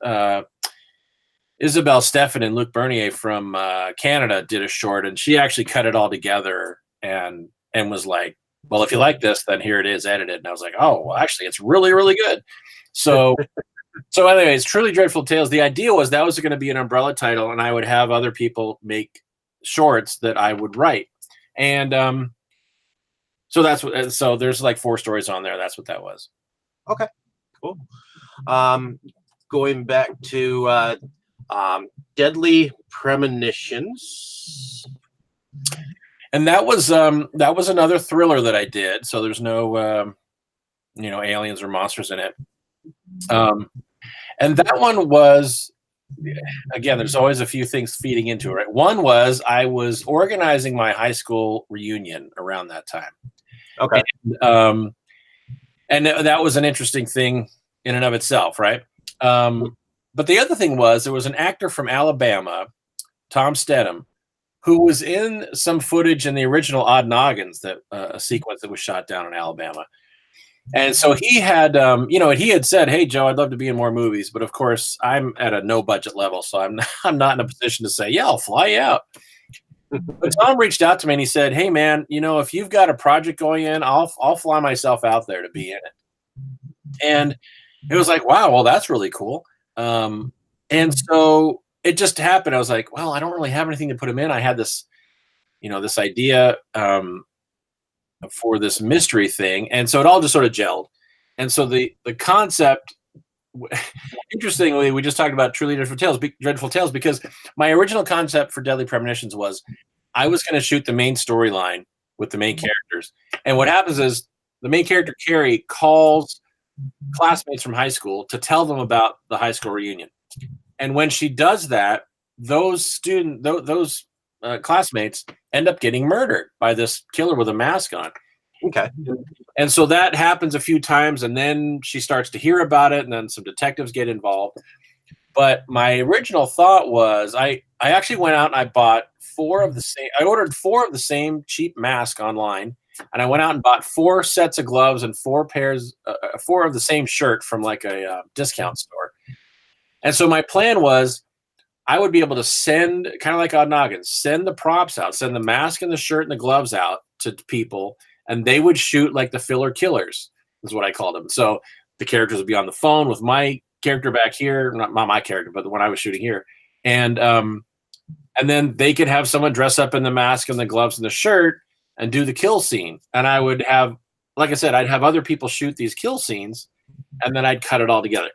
Isabelle Stephan and Luc Bernier from Canada did a short, and she actually cut it all together and was like, well, if you like this, then here it is edited. And I was like, oh, well, actually, it's really, really good. So anyways, Truly Dreadful Tales, the idea was that was going to be an umbrella title, and I would have other people make shorts that I would write. And so there's like 4 stories on there. That's what that was. Okay, cool. Going back to Deadly Premonitions, and that was another thriller that I did. So there's no aliens or monsters in it. And that one was, again, there's always a few things feeding into it. Right? One was I was organizing my high school reunion around that time. Okay. And that was an interesting thing in and of itself, right? But the other thing was there was an actor from Alabama, Tom Stedham, who was in some footage in the original Odd Noggins, that a sequence that was shot down in Alabama. And so he had, he had said, "Hey, Joe, I'd love to be in more movies, but of course I'm at a no budget level, so I'm not in a position to say, yeah, I'll fly you out." But Tom reached out to me and he said, "Hey, man, if you've got a project going in, I'll fly myself out there to be in it." And it was like, wow, well, that's really cool. And so it just happened. I was like, well, I don't really have anything to put him in. I had this, this idea for this mystery thing. And so it all just sort of gelled. And so the concept, interestingly, we just talked about Truly Dreadful Tales, because my original concept for Deadly Premonitions was I was going to shoot the main storyline with the main characters. And what happens is the main character, Carrie, calls classmates from high school to tell them about the high school reunion. And when she does that, those classmates end up getting murdered by this killer with a mask on. Okay. And so that happens a few times, and then she starts to hear about it, and then some detectives get involved. But my original thought was I actually went out and I bought I ordered 4 of the same cheap mask online, and I went out and bought 4 sets of gloves and 4 of the same shirt from like a discount store. And so my plan was I would be able to send, kind of like Odd Noggins, send the props out, send the mask and the shirt and the gloves out to people, and they would shoot like the filler killers, is what I called them. So the characters would be on the phone with my character back here, not my character, but the one I was shooting here. And then they could have someone dress up in the mask and the gloves and the shirt and do the kill scene. And I would have, like I said, I'd have other people shoot these kill scenes, and then I'd cut it all together.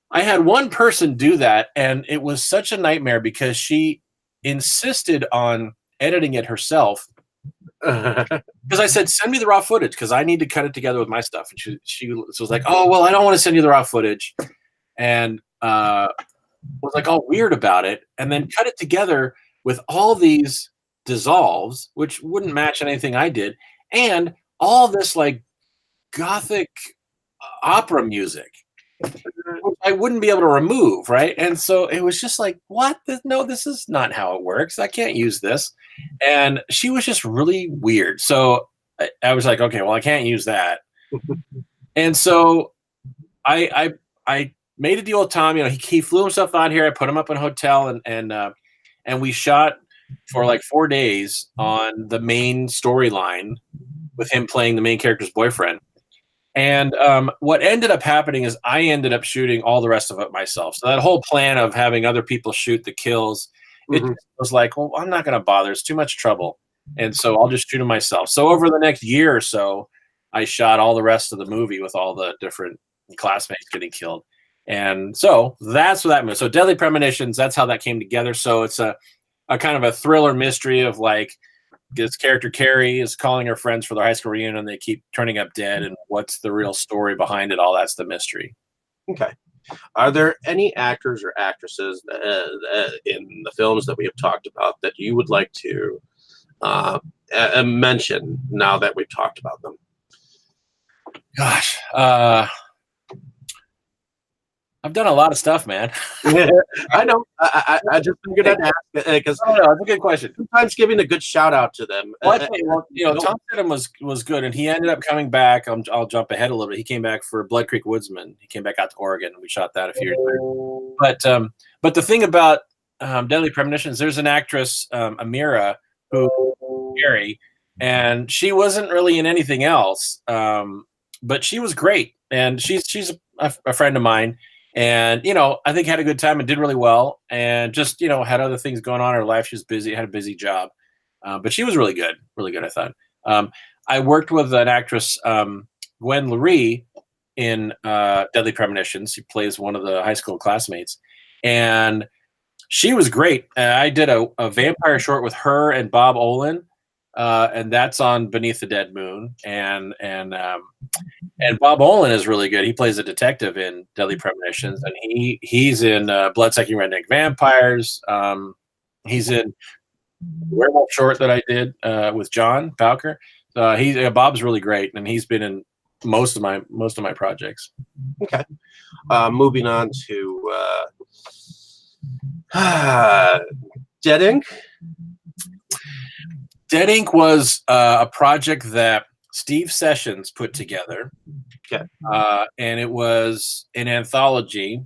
I had one person do that, and it was such a nightmare because she insisted on editing it herself. Because I said, send me the raw footage because I need to cut it together with my stuff. And she was like, oh, well, I don't want to send you the raw footage. And was like all weird about it, and then cut it together with all these dissolves, which wouldn't match anything I did, and all this like gothic opera music, which I wouldn't be able to remove, right? And so it was just like, what? No, this is not how it works. I can't use this. And she was just really weird. So I was like, okay, well, I can't use that. And so I made a deal with Tom. You know, he flew himself out here. I put him up in a hotel, and we shot for like 4 days on the main storyline with him playing the main character's boyfriend. And what ended up happening is I ended up shooting all the rest of it myself. So that whole plan of having other people shoot the kills, it was like, well, I'm not going to bother. It's too much trouble. And so I'll just shoot them myself. So over the next year or so, I shot all the rest of the movie with all the different classmates getting killed. And so that's what that meant. So Deadly Premonitions, that's how that came together. So it's a kind of a thriller mystery of like, this character Carrie is calling her friends for their high school reunion, and they keep turning up dead. And what's the real story behind it all? That's the mystery. Okay. Are there any actors or actresses in the films that we have talked about that you would like to mention now that we've talked about them? Gosh, I've done a lot of stuff, man. I know. I just figured I'd ask because it's a good question. Sometimes giving a good shout out to them. Well, Tom Stidham was good, and he ended up coming back. I'll jump ahead a little bit. He came back for Blood Creek Woodsman. He came back out to Oregon, and we shot that a few years later. But the thing about Deadly Premonitions, there's an actress, Amira, who Carrie, and she wasn't really in anything else, but she was great, and she's a friend of mine. And, I think had a good time and did really well, and just, had other things going on in her life. She was busy, had a busy job. But she was really good, I thought. I worked with an actress, Gwen Lurie, in Deadly Premonitions. She plays one of the high school classmates. And she was great. I did a vampire short with her and Bob Olin. And that's on Beneath the Dead Moon, and Bob Olin is really good. He plays a detective in Deadly Premonitions, and he's in Bloodsucking Redneck Vampires. He's in Werewolf short that I did with John Bowker. Bob's really great, and he's been in most of my projects. Okay, moving on to Dead Ink. Dead Ink was a project that Steve Sessions put together. Okay. And it was an anthology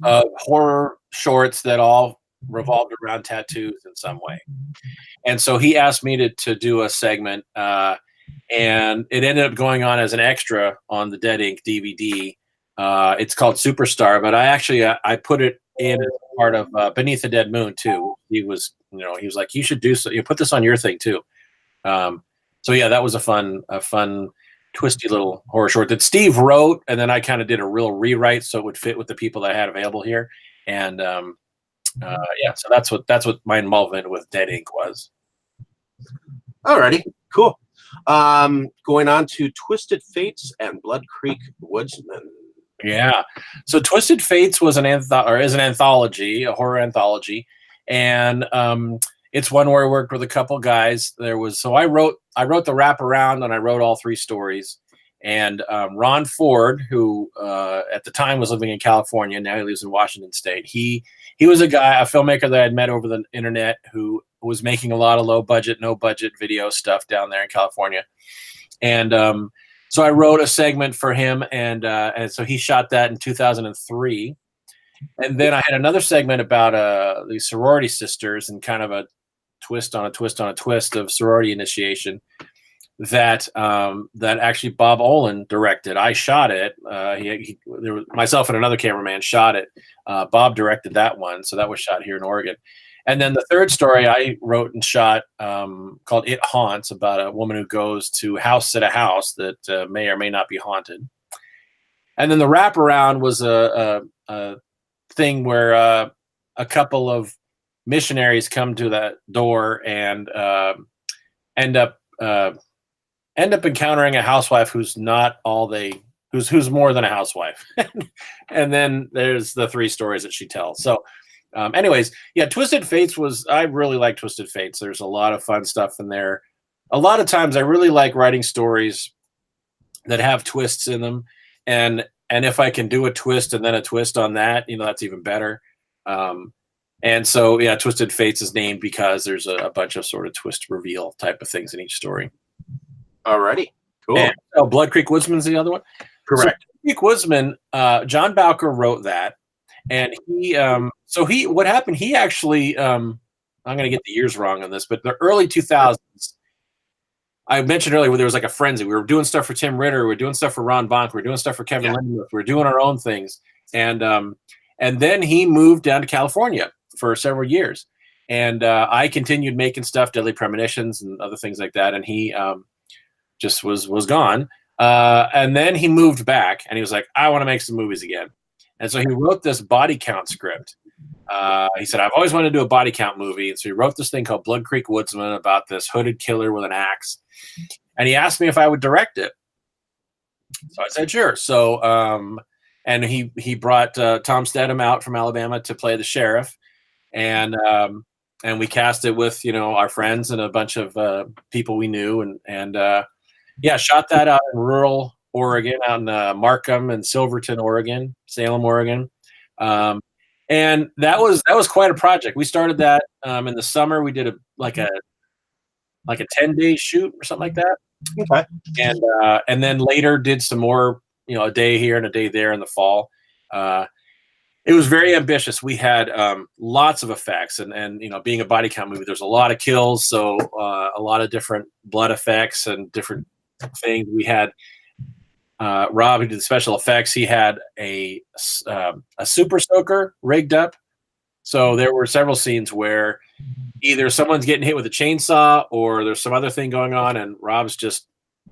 of horror shorts that all revolved around tattoos in some way. And so he asked me to do a segment, and it ended up going on as an extra on the Dead Ink DVD. It's called Superstar, but I put it in as part of Beneath the Dead Moon too. He was like, you should do so. You put this on your thing too. So yeah, that was a fun, twisty little horror short that Steve wrote, and then I kind of did a real rewrite so it would fit with the people that I had available here. And so that's what my involvement with Dead Ink was. Alrighty, cool. Going on to Twisted Fates and Blood Creek Woodsman. Yeah. So Twisted Fates was is an anthology, a horror anthology, and it's one where I worked with a couple guys. I wrote the wraparound, and I wrote all three stories. And Ron Ford, who at the time was living in California, now he lives in Washington State. He was a filmmaker that I had met over the internet who was making a lot of no budget video stuff down there in California. And so I wrote a segment for him, and so he shot that in 2003. And then I had another segment about the sorority sisters and kind of a twist on a twist on a twist of sorority initiation that actually Bob Olin directed. I shot it. Myself and another cameraman shot it. Bob directed that one, so that was shot here in Oregon. And then the third story I wrote and shot called It Haunts, about a woman who goes to house at a house that may or may not be haunted. And then the wraparound was a thing where a couple of missionaries come to that door and end up encountering a housewife who's not who's more than a housewife. And then there's the three stories that she tells. So anyways, yeah, Twisted Fates I really like Twisted Fates. There's a lot of fun stuff in there. A lot of times I really like writing stories that have twists in them. And if I can do a twist and then a twist on that, that's even better. And so, yeah, Twisted Fates is named because there's a bunch of sort of twist reveal type of things in each story. Alrighty, cool. And, Blood Creek Woodsman's the other one? Correct. So, Creek Woodsman, John Bowker wrote that. And what happened, he actually, I'm going to get the years wrong on this, but the early 2000s, I mentioned earlier where there was like a frenzy. We were doing stuff for Tim Ritter. We were doing stuff for Ron Bonk. We were doing stuff for Kevin Lindelof. We were doing our own things. And then he moved down to California for several years. And I continued making stuff, Deadly Premonitions and other things like that. And he just was gone. And then he moved back and he was like, I want to make some movies again. And so he wrote this body count script. He said, I've always wanted to do a body count movie. And so he wrote this thing called Blood Creek Woodsman about this hooded killer with an axe. And he asked me if I would direct it. So I said, sure. So, and he brought Tom Stedham out from Alabama to play the sheriff. And we cast it with, our friends and a bunch of people we knew. And shot that out in rural Oregon, out in Markham and Silverton, Oregon, Salem, Oregon. And that was quite a project. We started that in the summer. We did a 10-day shoot or something like that. Okay. And then later did some more, a day here and a day there in the fall. It was very ambitious. We had lots of effects, and being a body count movie, there's a lot of kills, so a lot of different blood effects and different things. We had Rob, who did the special effects. He had a super soaker rigged up, so there were several scenes where either someone's getting hit with a chainsaw or there's some other thing going on, and Rob's just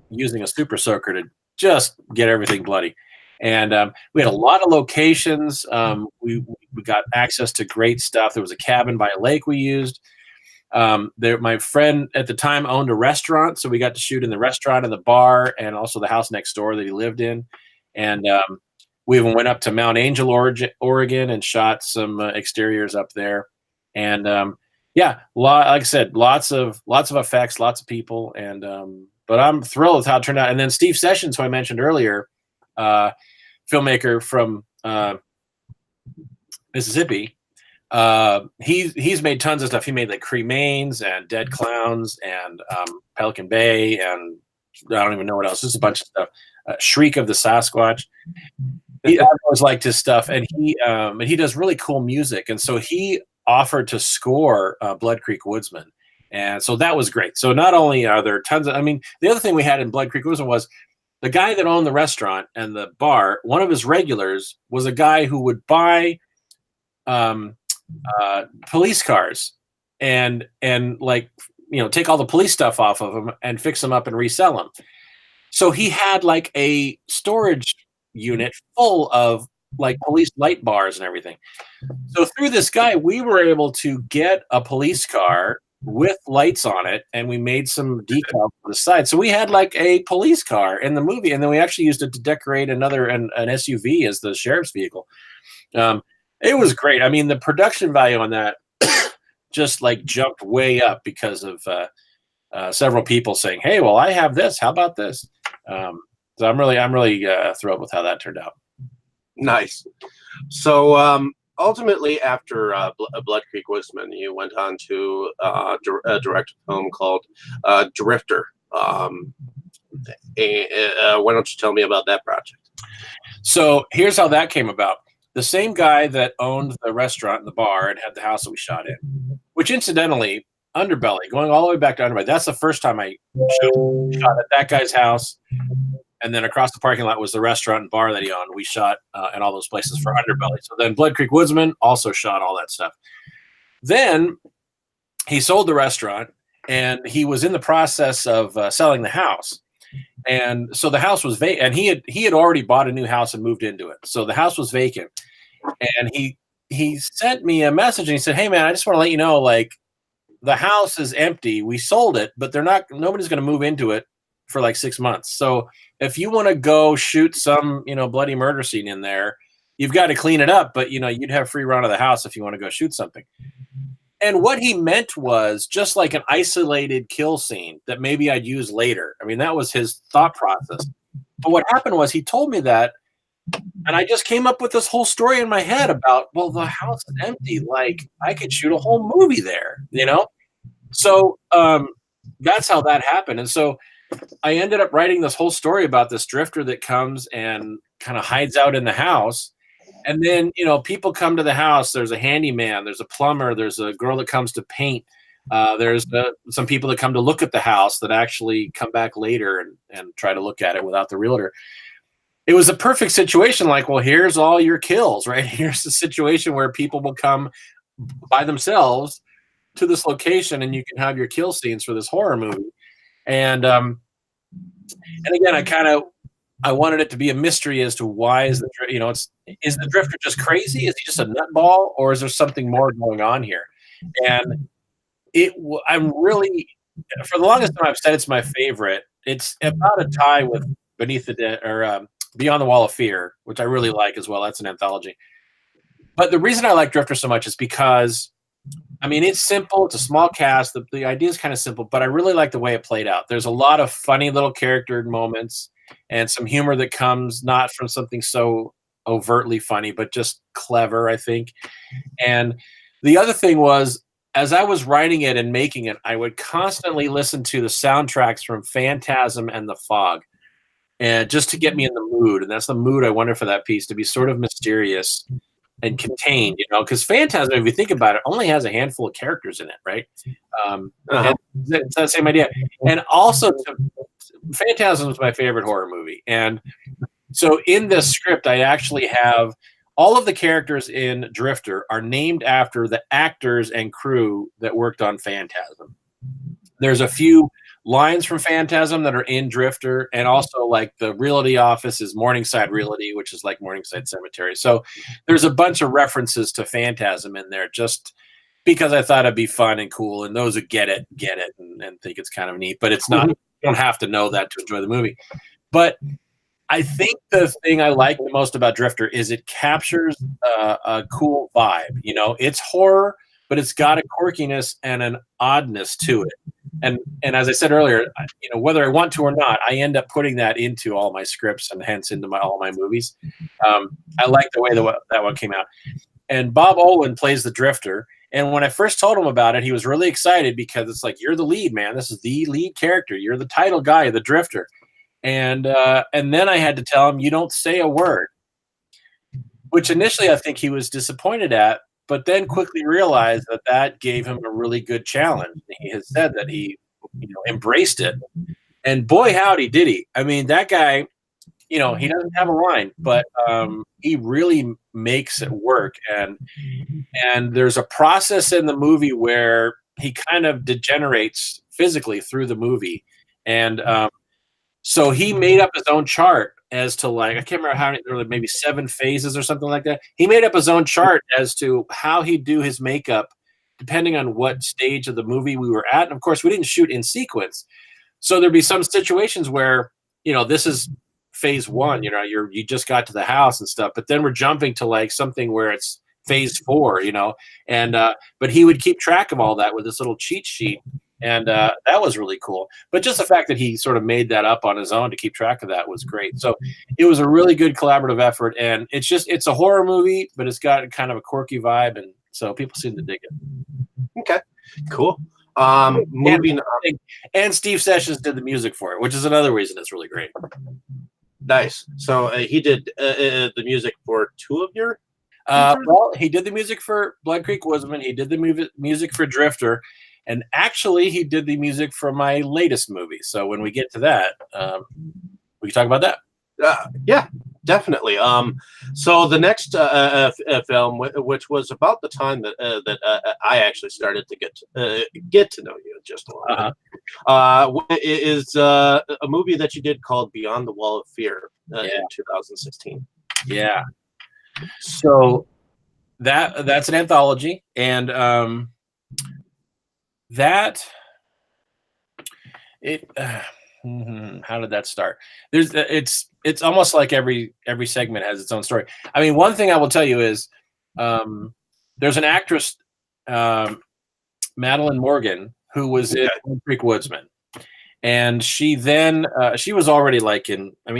using a super soaker to just get everything bloody. And we had a lot of locations. We got access to great stuff. There was a cabin by a lake we used. My friend at the time owned a restaurant, so we got to shoot in the restaurant and the bar and also the house next door that he lived in. And we even went up to Mount Angel, Oregon, and shot some exteriors up there. And like I said, lots of effects, lots of people. And but I'm thrilled with how it turned out. And then Steve Sessions, who I mentioned earlier, filmmaker from Mississippi. He's made tons of stuff. He made like Cremains and Dead Clowns and Pelican Bay, and I don't even know what else. Just a bunch of stuff. Shriek of the Sasquatch. I always liked his stuff, and he does really cool music. And so he offered to score Blood Creek Woodsman, and so that was great. So not only are there tons of, the other thing we had in Blood Creek Woodsman was the guy that owned the restaurant and the bar. One of his regulars was a guy who would buy police cars and take all the police stuff off of them and fix them up and resell them. So he had like a storage unit full of like police light bars and everything. So through this guy, we were able to get a police car with lights on it, and we made some decals on the side. So we had like a police car in the movie, and then we actually used it to decorate an SUV as the sheriff's vehicle. It was great. I mean, the production value on that just like jumped way up because of several people saying, "Hey, well, I have this. How about this?" So I'm really thrilled with how that turned out. Nice. So ultimately, after Blood Creek Woodsman, you went on to direct a film called Drifter. Why don't you tell me about that project? So here's how that came about. The same guy that owned the restaurant and the bar and had the house that we shot in, which incidentally, Underbelly, going all the way back to Underbelly, that's the first time I shot at that guy's house. And then across the parking lot was the restaurant and bar that he owned. We shot in all those places for Underbelly. So then Blood Creek Woodsman also shot all that stuff. Then he sold the restaurant, and he was in the process of selling the house. And so the house was vacant, and he had already bought a new house and moved into it. So the house was vacant. And he sent me a message, and he said, "Hey man, I just want to let you know, like, the house is empty. We sold it, but nobody's going to move into it for like 6 months. So if you want to go shoot some, bloody murder scene in there, you've got to clean it up, but you'd have free run of the house if you want to go shoot something." And what he meant was just like an isolated kill scene that maybe I'd use later. I mean, that was his thought process. But what happened was he told me that, and I just came up with this whole story in my head about, well, the house is empty. Like, I could shoot a whole movie there, So that's how that happened. And so I ended up writing this whole story about this drifter that comes and kind of hides out in the house. And then, people come to the house. There's a handyman, there's a plumber, there's a girl that comes to paint. There's some people that come to look at the house that actually come back later and try to look at it without the realtor. It was a perfect situation. Like, well, here's all your kills, right? Here's the situation where people will come by themselves to this location, and you can have your kill scenes for this horror movie. And again, I wanted it to be a mystery as to why is is the drifter just crazy? Is he just a nutball, or is there something more going on here? And I'm really, for the longest time, I've said it's my favorite. It's about a tie with Beyond the Wall of Fear, which I really like as well. That's an anthology. But the reason I like Drifter so much is because, I mean, it's simple. It's a small cast. The idea is kind of simple, but I really like the way it played out. There's a lot of funny little character moments and some humor that comes not from something so overtly funny, but just clever, I think. And the other thing was, as I was writing it and making it, I would constantly listen to the soundtracks from Phantasm and The Fog, and just to get me in the mood. And that's the mood I wanted for that piece, to be sort of mysterious and contained, because Phantasm, if you think about it, only has a handful of characters in it, right? And it's that same idea. And also, Phantasm is my favorite horror movie. And so in this script, I actually have all of the characters in Drifter are named after the actors and crew that worked on Phantasm. There's a few lines from Phantasm that are in Drifter, and also like the realty office is Morningside Realty, which is like Morningside Cemetery. So there's a bunch of references to Phantasm in there, just because I thought it'd be fun and cool, and those who get it and think it's kind of neat. But it's not, you don't have to know that to enjoy the movie. But I think the thing I like the most about Drifter is it captures a cool vibe. It's horror, but it's got a quirkiness and an oddness to it. And as I said earlier, whether I want to or not, I end up putting that into all my scripts and hence into all my movies. I like the way that one came out. And Bob Olin plays the Drifter. And when I first told him about it, he was really excited because it's like, you're the lead, man. This is the lead character. You're the title guy, the Drifter. And then I had to tell him, you don't say a word, which initially I think he was disappointed at, but then quickly realized that gave him a really good challenge. He has said that he embraced it. And boy, howdy, did he. I mean, that guy, he doesn't have a line, but he really makes it work. And there's a process in the movie where he kind of degenerates physically through the movie. And so he made up his own chart as to, like, I can't remember how many, there were maybe 7 phases or something like that. He made up his own chart as to how he'd do his makeup depending on what stage of the movie we were at. And of course, we didn't shoot in sequence. So there'd be some situations where, this is phase one, you just got to the house and stuff, but then we're jumping to like something where it's phase four, and but he would keep track of all that with this little cheat sheet. And that was really cool. But just the fact that he sort of made that up on his own to keep track of that was great. So it was a really good collaborative effort. And it's a horror movie, but it's got kind of a quirky vibe. And so people seem to dig it. Okay, cool. Moving on. And Steve Sessions did the music for it, which is another reason it's really great. Nice. So he did the music for two of your well, he did the music for Blood Creek Woodsman. He did the music for Drifter. And actually, he did the music for my latest movie. So when we get to that, we can talk about that. Yeah, definitely. So the next film, which was about the time that I actually started to get to know you just a little bit, is a movie that you did called Beyond the Wall of Fear in 2016. Yeah. So that's an anthology, and how did that start? It's almost like every segment has its own story. I mean, one thing I will tell you is there's an actress, Madeline Morgan, who was in Creek Woodsman, and she then she was already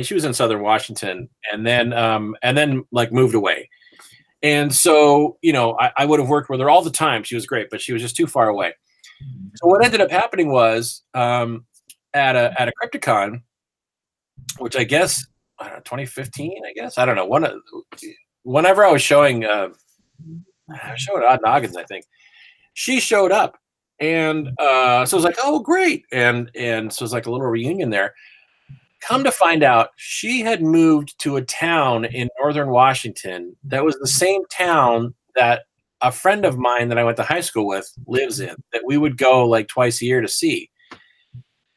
she was in Southern Washington, and then like moved away. And so, I would have worked with her all the time. She was great, but she was just too far away. So what ended up happening was at a Crypticon, which I guess 2015, I guess, I don't know. Whenever I was showing Odd Noggins, I think she showed up, and so I was like, oh great, and so it was like a little reunion there. Come to find out, she had moved to a town in northern Washington that was the same town that a friend of mine that I went to high school with lives in, that we would go like twice a year to see.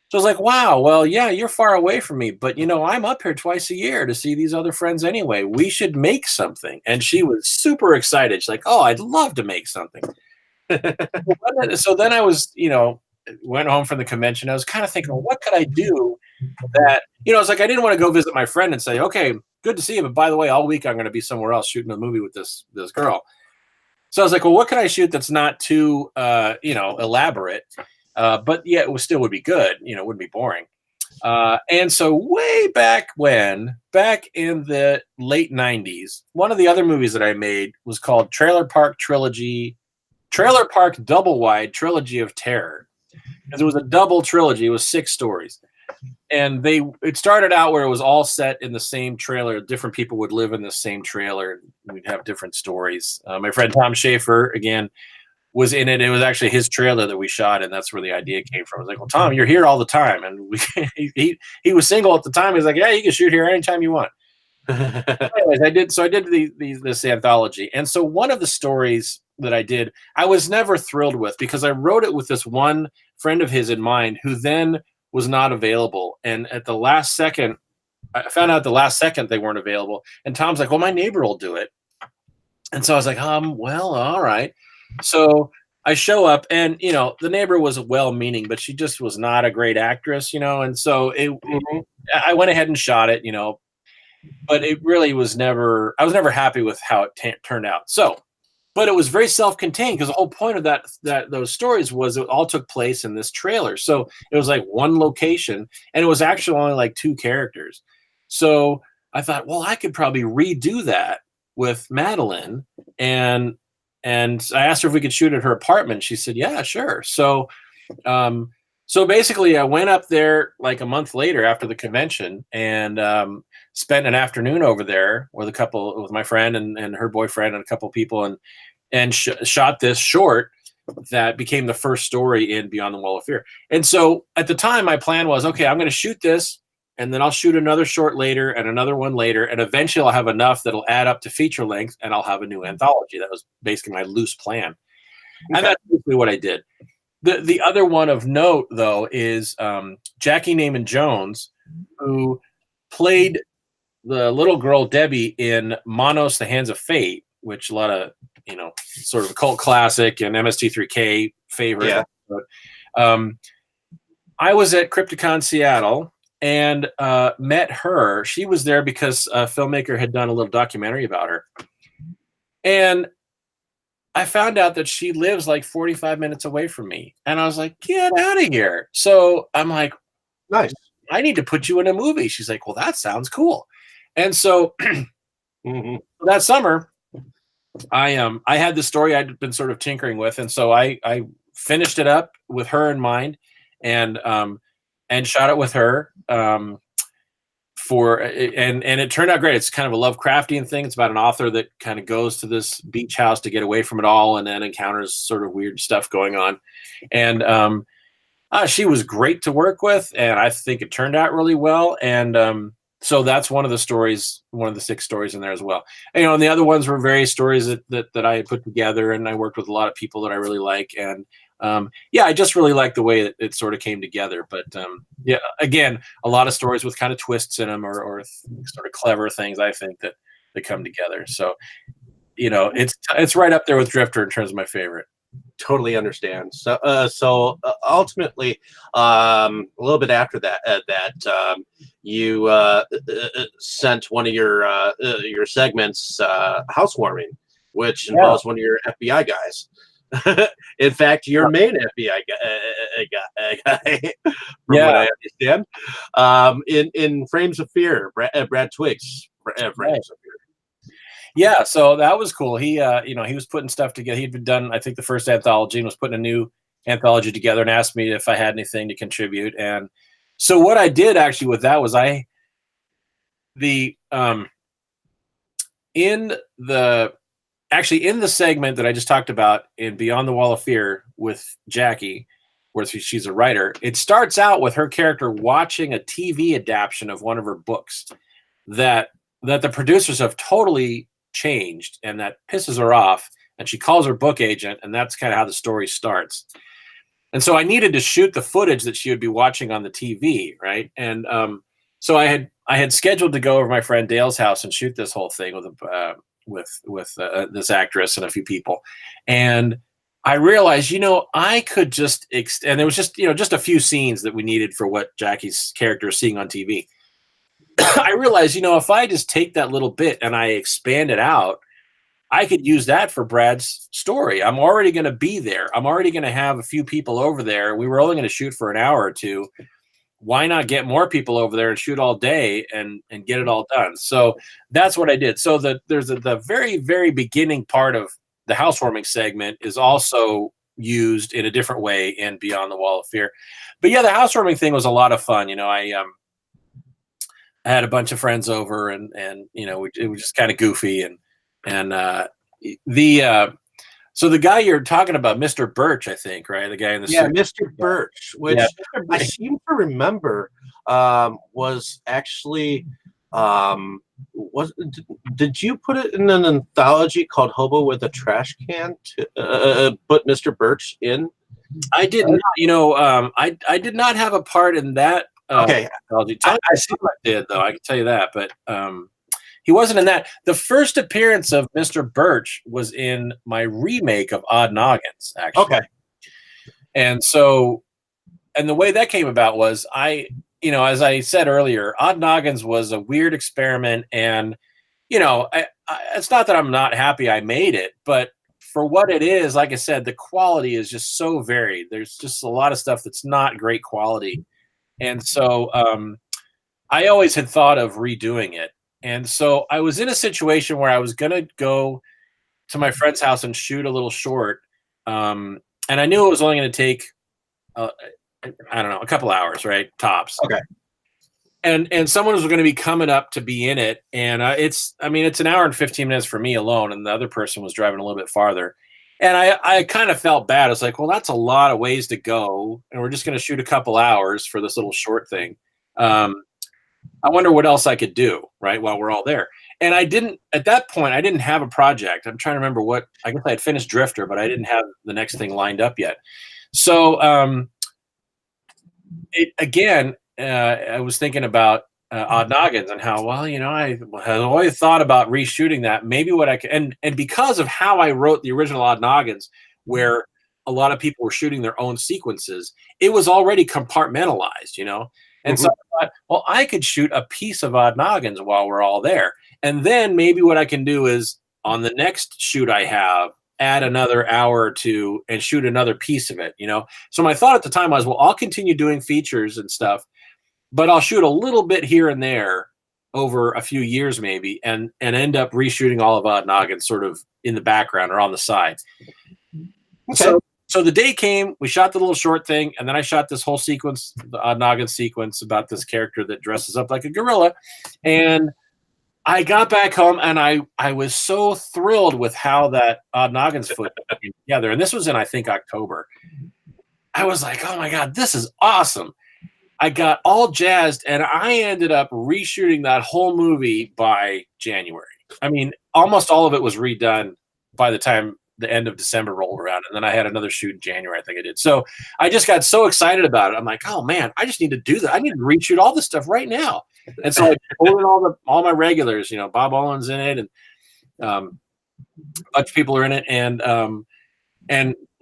So I was like, wow, well, yeah, you're far away from me, but I'm up here twice a year to see these other friends anyway. We should make something. And she was super excited. She's like, oh, I'd love to make something. So then I was, went home from the convention. I was kind of thinking, well, what could I do that, it's like I didn't want to go visit my friend and say, okay, good to see you, but by the way, all week I'm going to be somewhere else shooting a movie with this girl. So I was like, well, what can I shoot that's not too, elaborate, but yet it still would be good, wouldn't be boring. And so way back in the late 90s, one of the other movies that I made was called Trailer Park Double Wide Trilogy of Terror. Because it was a double trilogy. It was 6 stories. And it started out where it was all set in the same trailer. Different people would live in the same trailer. And we'd have different stories. My friend Tom Schaefer, again, was in it. It was actually his trailer that we shot, and that's where the idea came from. I was like, well, Tom, you're here all the time. And he was single at the time. He's like, yeah, you can shoot here anytime you want. Anyways, I did this anthology. And so one of the stories that I did, I was never thrilled with, because I wrote it with this one friend of his in mind who then was not available. And at the last second, I found out they weren't available. And Tom's like, well, my neighbor will do it. And so I was like, well, all right. So I show up, and, the neighbor was well-meaning, but she just was not a great actress, and so I went ahead and shot it, but it really was I was never happy with how it turned out. So, but it was very self-contained, because the whole point of those stories was it all took place in this trailer. So it was like one location, and it was actually only like 2 characters. So I thought, well, I could probably redo that with Madeline, and I asked her if we could shoot at her apartment. She said, yeah, sure. So basically I went up there like a month later after the convention, and spent an afternoon over there with my friend and her boyfriend and a couple of people, and shot this short that became the first story in Beyond the Wall of Fear. And so at the time, my plan was, okay, I'm going to shoot this, and then I'll shoot another short later and another one later, and eventually I'll have enough that'll add up to feature length, and I'll have a new anthology. That was basically my loose plan. Okay. And that's basically what I did. The other one of note, though, is Jackie Naaman Jones, who played the little girl Debbie in Monos: The Hands of Fate, which a lot of, sort of a cult classic and MST3K favorite. Yeah. But, I was at Crypticon Seattle and met her. She was there because a filmmaker had done a little documentary about her. And I found out that she lives like 45 minutes away from me. And I was like, get out of here. So I'm like, Nice. I need to put you in a movie. She's like, well, that sounds cool. And so that summer, I had the story I'd been sort of tinkering with. And so I finished it up with her in mind and shot it with her. And it turned out great. It's kind of a Lovecraftian thing. It's about an author that kind of goes to this beach house to get away from it all and then encounters sort of weird stuff going on. And she was great to work with, and I think it turned out really well. And so that's one of the stories, one of the 6 stories in there as well. And the other ones were various stories that I had put together, and I worked with a lot of people that I really like. And I just really like the way it sort of came together. But again, a lot of stories with kind of twists in them or sort of clever things, I think, that come together. So, it's right up there with Drifter in terms of my favorite. Totally understand. So ultimately, a little bit after that, you sent one of your segments, Housewarming, which involves one of your FBI guys. In fact, your main FBI guy, from what I understand, in Frames of Fear, Brad Twiggs, Frames of Fear. Yeah, so that was cool. He, he was putting stuff together. He'd done, I think, the first anthology and was putting a new anthology together and asked me if I had anything to contribute. And so what I did actually with that was in the segment that I just talked about in Beyond the Wall of Fear with Jackie, where she's a writer, it starts out with her character watching a TV adaptation of one of her books that the producers have totally changed, and that pisses her off, and she calls her book agent, and that's kind of how the story starts. And so I needed to shoot the footage that she would be watching on the TV, right? And so I had scheduled to go over to my friend Dale's house and shoot this whole thing with this actress and a few people. And I realized, I could just and there was just just a few scenes that we needed for what Jackie's character is seeing on TV. I realized, if I just take that little bit and I expand it out, I could use that for Brad's story. I'm already going to be there. I'm already going to have a few people over there. We were only going to shoot for an hour or two. Why not get more people over there and shoot all day and get it all done? So that's what I did. So there's the very, very beginning part of the housewarming segment is also used in a different way in Beyond the Wall of Fear. But yeah, the housewarming thing was a lot of fun. I had a bunch of friends over and it was just kind of goofy so the guy you're talking about, Mr. Birch, I think, right? The guy in the suit. Mr. Birch, which I seem to remember was actually did you put it in an anthology called Hobo with a Trash Can to put Mr. Birch in? I did not. I did not have a part in that. Okay, I did though. I can tell you that, but he wasn't in that. The first appearance of Mr. Birch was in my remake of Odd Noggins, actually. Okay, and the way that came about was as I said earlier, Odd Noggins was a weird experiment, and it's not that I'm not happy I made it, but for what it is, like I said, the quality is just so varied. There's just a lot of stuff that's not great quality. And so I always had thought of redoing it. And so I was in a situation where I was going to go to my friend's house and shoot a little short. And I knew it was only going to take, I don't know, a couple hours, right? Tops. Okay. And someone was going to be coming up to be in it. And it's an hour and 15 minutes for me alone. And the other person was driving a little bit farther. And I kind of felt bad. I was like, well, that's a lot of ways to go. And we're just going to shoot a couple hours for this little short thing. I wonder what else I could do, right, while we're all there. And at that point, I didn't have a project. I'm trying to remember I guess I had finished Drifter, but I didn't have the next thing lined up yet. So I was thinking about Odd Noggins, and how, well, I had always thought about reshooting that. Maybe what I could, and because of how I wrote the original Odd Noggins, where a lot of people were shooting their own sequences, it was already compartmentalized. And so I thought, well, I could shoot a piece of Odd Noggins while we're all there. And then maybe what I can do is on the next shoot I have, add another hour or two and shoot another piece of it. So my thought at the time was, well, I'll continue doing features and stuff, but I'll shoot a little bit here and there over a few years maybe, and end up reshooting all of Odd Noggins sort of in the background or on the side. Okay. So the day came, we shot the little short thing, and then I shot this whole sequence, the Odd Noggins sequence, about this character that dresses up like a gorilla. And I got back home, and I was so thrilled with how that Odd Noggins footage came together. And this was in, I think, October. I was like, oh my God, this is awesome. I got all jazzed, and I ended up reshooting that whole movie by January. I mean, almost all of it was redone by the time the end of December rolled around, and then I had another shoot in January, I think I did. So I just got so excited about it. I'm like, oh man, I just need to do that. I need to reshoot all this stuff right now. And so I pulled in all my regulars. Bob Owen's in it, and a bunch of people are in it, and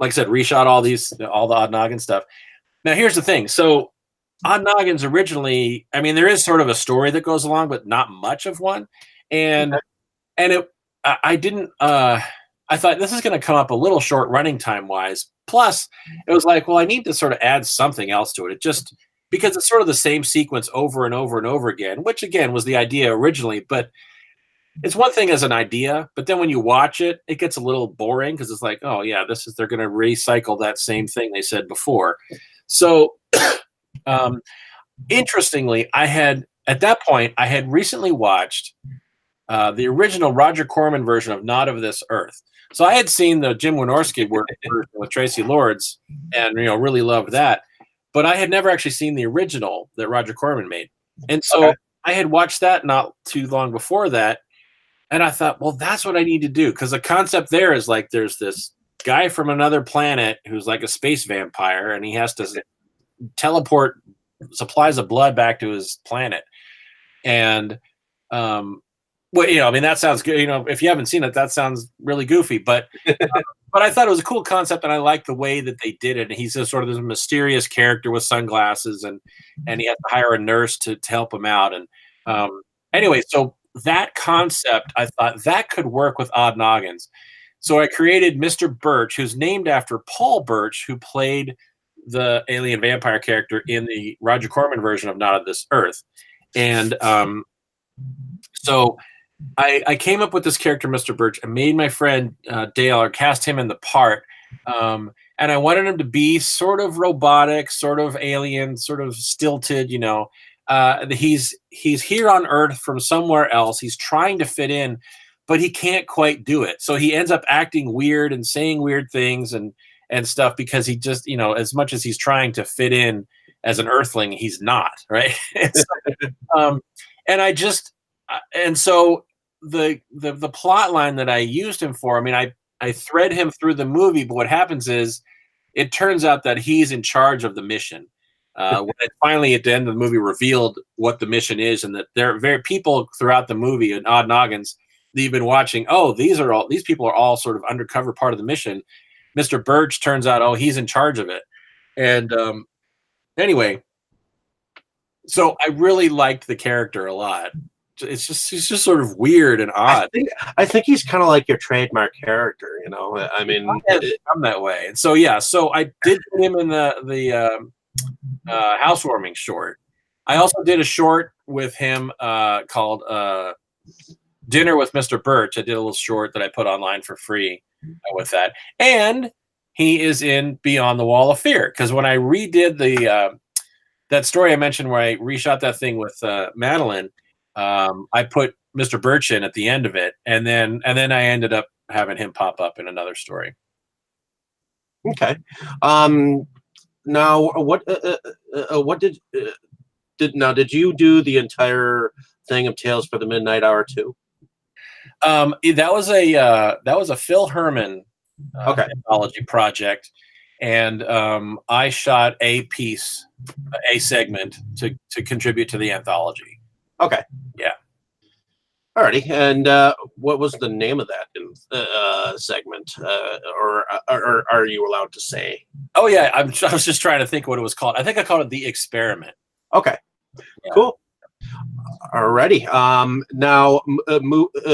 like I said, reshot all the Odd Noggin stuff. Now here's the thing. So Odd Noggins originally, I mean, there is sort of a story that goes along, but not much of one. And I thought this is going to come up a little short running time wise. Plus, it was like, well, I need to sort of add something else to it. It just, because it's sort of the same sequence over and over and over again, which again was the idea originally. But it's one thing as an idea, but then when you watch it, it gets a little boring because it's like, oh yeah, they're going to recycle that same thing they said before. So, interestingly, at that point, I had recently watched the original Roger Corman version of Not of This Earth. So I had seen the Jim Wynorski version with Tracy Lords, and really loved that. But I had never actually seen the original that Roger Corman made, and so I had watched that not too long before that, and I thought, well, that's what I need to do, because the concept there is like there's this guy from another planet who's like a space vampire, and he has to teleport supplies of blood back to his planet, and well, I mean, that sounds good. If you haven't seen it, that sounds really goofy. But but I thought it was a cool concept, and I liked the way that they did it. And he's just sort of this mysterious character with sunglasses, and he has to hire a nurse to help him out. And anyway, so that concept, I thought that could work with Odd Noggins. So I created Mr. Birch, who's named after Paul Birch, who played the alien vampire character in the Roger Corman version of Not of This Earth. And so I came up with this character, Mr. Birch. I made my friend Dale, or cast him in the part, and I wanted him to be sort of robotic, sort of alien, sort of stilted. He's here on Earth from somewhere else. He's trying to fit in, but he can't quite do it. So he ends up acting weird and saying weird things and stuff, because he just, as much as he's trying to fit in as an Earthling, he's not, right. And so the plot line that I used him for, I mean, I thread him through the movie, but what happens is it turns out that he's in charge of the mission. When it finally at the end of the movie revealed what the mission is, and that there are very people throughout the movie and Odd Noggins that you've been watching, oh, these people are all sort of undercover part of the mission. Mr. Birch turns out, oh, he's in charge of it. And anyway, so I really liked the character a lot. He's just sort of weird and odd. I think he's kind of like your trademark character, I mean, I'm that way. And so so I did put him in the housewarming short. I also did a short with him called Dinner with Mr. Birch. I did a little short that I put online for free with that, and he is in Beyond the Wall of Fear, because when I redid that story I mentioned where I reshot that thing with Madeline. I put Mr. Birch in at the end of it, and then I ended up having him pop up in another story. Okay. Now what did you do the entire thing of Tales for the Midnight Hour too? That was a Phil Herman anthology project, and I shot a segment to contribute to the anthology. Okay. Yeah. Alrighty. And what was the name of that segment? Or are you allowed to say? Oh yeah, I was just trying to think what it was called. I think I called it The Experiment. Okay. Yeah. Cool. Alrighty. Now,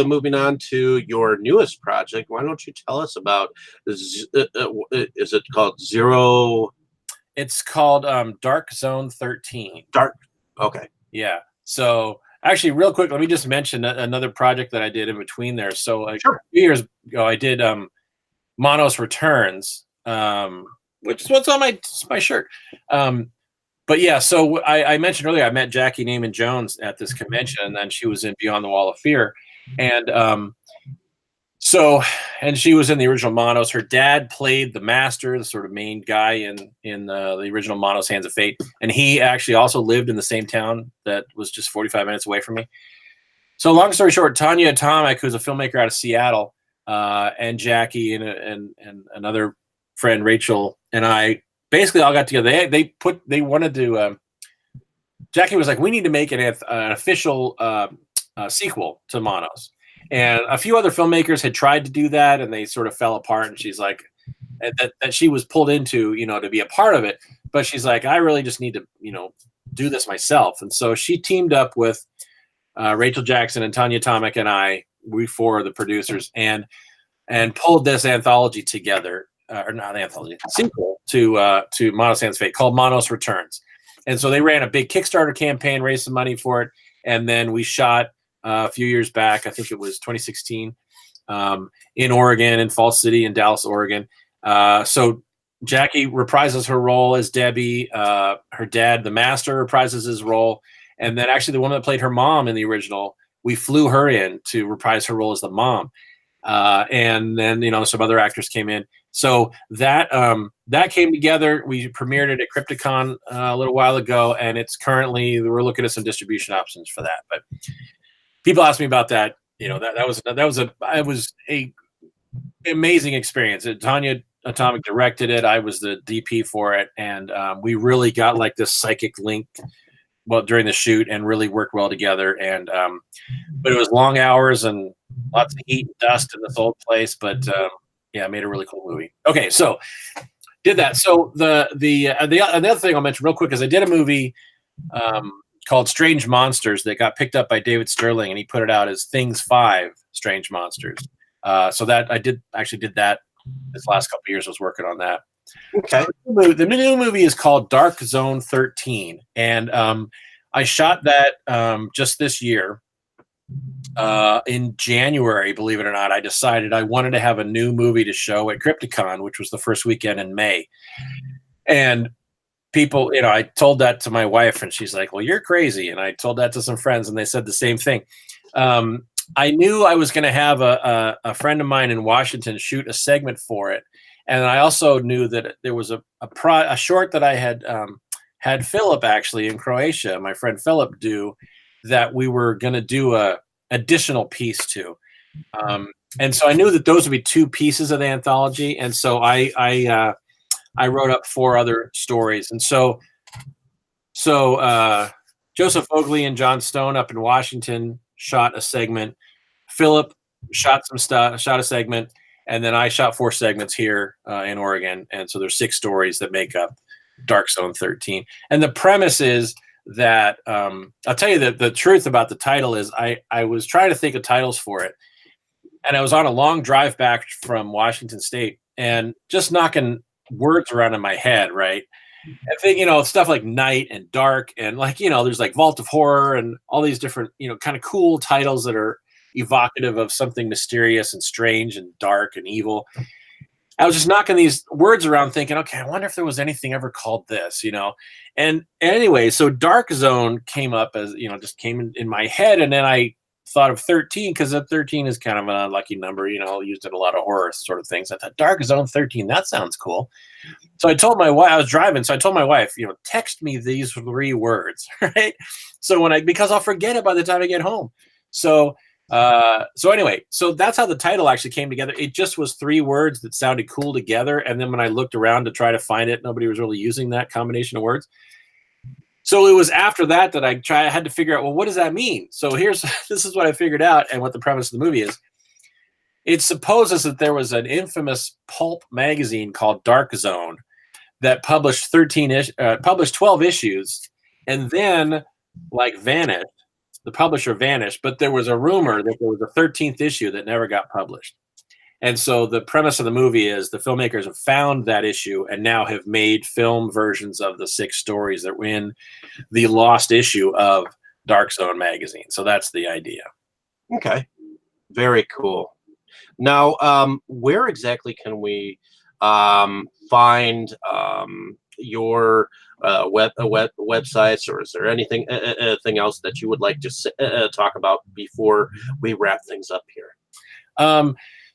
moving on to your newest project, why don't you tell us about? Is it called Zero It's called Dark Zone 13. Dark? Okay. Yeah. So actually, real quick, let me just mention another project that I did in between there. So like Sure. a few years ago, I did Monos Returns, which is what's on my shirt. But yeah, so I mentioned earlier, I met Jackie Naaman Jones at this convention, and then she was in Beyond the Wall of Fear, and and she was in the original Monos. Her dad played the master, the sort of main guy in the original Monos, Hands of Fate, and he actually also lived in the same town that was just 45 minutes away from me. So long story short, Tanya Atomic, who's a filmmaker out of Seattle, and Jackie and another friend, Rachel, and I basically all got together. They wanted to. Jackie was like, we need to make an official sequel to Monos, and a few other filmmakers had tried to do that, and they sort of fell apart. And she's like, that she was pulled into, to be a part of it, but she's like, I really just need to, do this myself. And so she teamed up with Rachel Jackson and Tanya Atomic and we four are the producers, and pulled this anthology together, or not anthology, sequel to Monos Hands of Fate called Monos Returns. And so they ran a big Kickstarter campaign, raised some money for it, and then we shot a few years back, I think it was 2016, in Oregon, in Falls City, in Dallas, Oregon. So Jackie reprises her role as Debbie. Her dad, the master, reprises his role. And then actually the woman that played her mom in the original, we flew her in to reprise her role as the mom. And then, some other actors came in. So that came together. We premiered it at Crypticon a little while ago, and it's currently, we're looking at some distribution options for that. But people ask me about that. That was a amazing experience. Tanya Atomic directed it. I was the DP for it, and we really got like this psychic link during the shoot and really worked well together. And but it was long hours and lots of heat and dust in this old place. But yeah, made a really cool movie. Okay, so did that. So the other thing I'll mention real quick is I did a movie called Strange Monsters that got picked up by David Sterling, and he put it out as Things 5 Strange Monsters. So that I did that this last couple of years. I was working on that. Okay. The new movie is called Dark Zone 13, and I shot that just this year. In January, believe it or not, I decided I wanted to have a new movie to show at Crypticon, which was the first weekend in May. And people, I told that to my wife, and she's like, well, you're crazy. And I told that to some friends, and they said the same thing. I knew I was going to have a friend of mine in Washington shoot a segment for it. And I also knew that there was a short that I had Philip actually in Croatia, my friend Philip, do, that we were going to do a additional piece to. And so I knew that those would be two pieces of the anthology. And so I wrote up 4 other stories. And so Joseph Oakley and John Stone up in Washington shot a segment. Philip shot a segment. And then I shot 4 segments here in Oregon. And so there's 6 stories that make up Dark Zone 13. And the premise is that I'll tell you that the truth about the title is I was trying to think of titles for it. And I was on a long drive back from Washington State and just knocking words around in my head, right? I think, stuff like night and dark and there's like Vault of Horror and all these different, kind of cool titles that are evocative of something mysterious and strange and dark and evil. I was just knocking these words around thinking, okay, I wonder if there was anything ever called this, And anyway, so Dark Zone came up as, just came in my head. And then I thought of 13 because 13 is kind of an unlucky number, used in a lot of horror sort of things. I thought Dark Zone 13, that sounds cool. So I told my wife, I was driving. So I told my wife, text me these 3 words, right? So because I'll forget it by the time I get home. So anyway, so that's how the title actually came together. It just was 3 words that sounded cool together. And then when I looked around to try to find it, nobody was really using that combination of words. So it was after that that I had to figure out, well, what does that mean? So this is what I figured out, and what the premise of the movie is. It supposes that there was an infamous pulp magazine called Dark Zone that published 12 issues, and then like vanished. The publisher vanished, but there was a rumor that there was a 13th issue that never got published. And so the premise of the movie is the filmmakers have found that issue and now have made film versions of the 6 stories that were in the lost issue of Dark Zone magazine. So that's the idea. Okay, very cool. Now, where exactly can we find your websites, or is there anything else that you would like to talk about before we wrap things up here?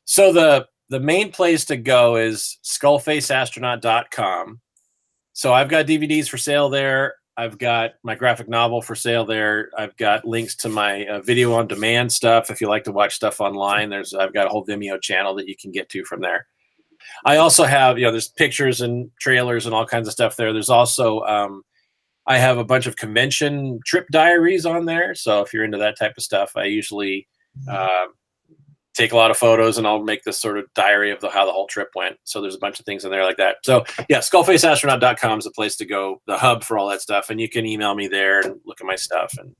So the main place to go is skullfaceastronaut.com. So I've got DVDs for sale there. I've got my graphic novel for sale there. I've got links to my video on demand stuff. If you like to watch stuff online, I've got a whole Vimeo channel that you can get to from there. I also have, there's pictures and trailers and all kinds of stuff there. There's also, I have a bunch of convention trip diaries on there. So if you're into that type of stuff, I usually take a lot of photos, and I'll make this sort of diary of how the whole trip went. So there's a bunch of things in there like that. So yeah, skullfaceastronaut.com is the place to go, the hub for all that stuff. And you can email me there and look at my stuff and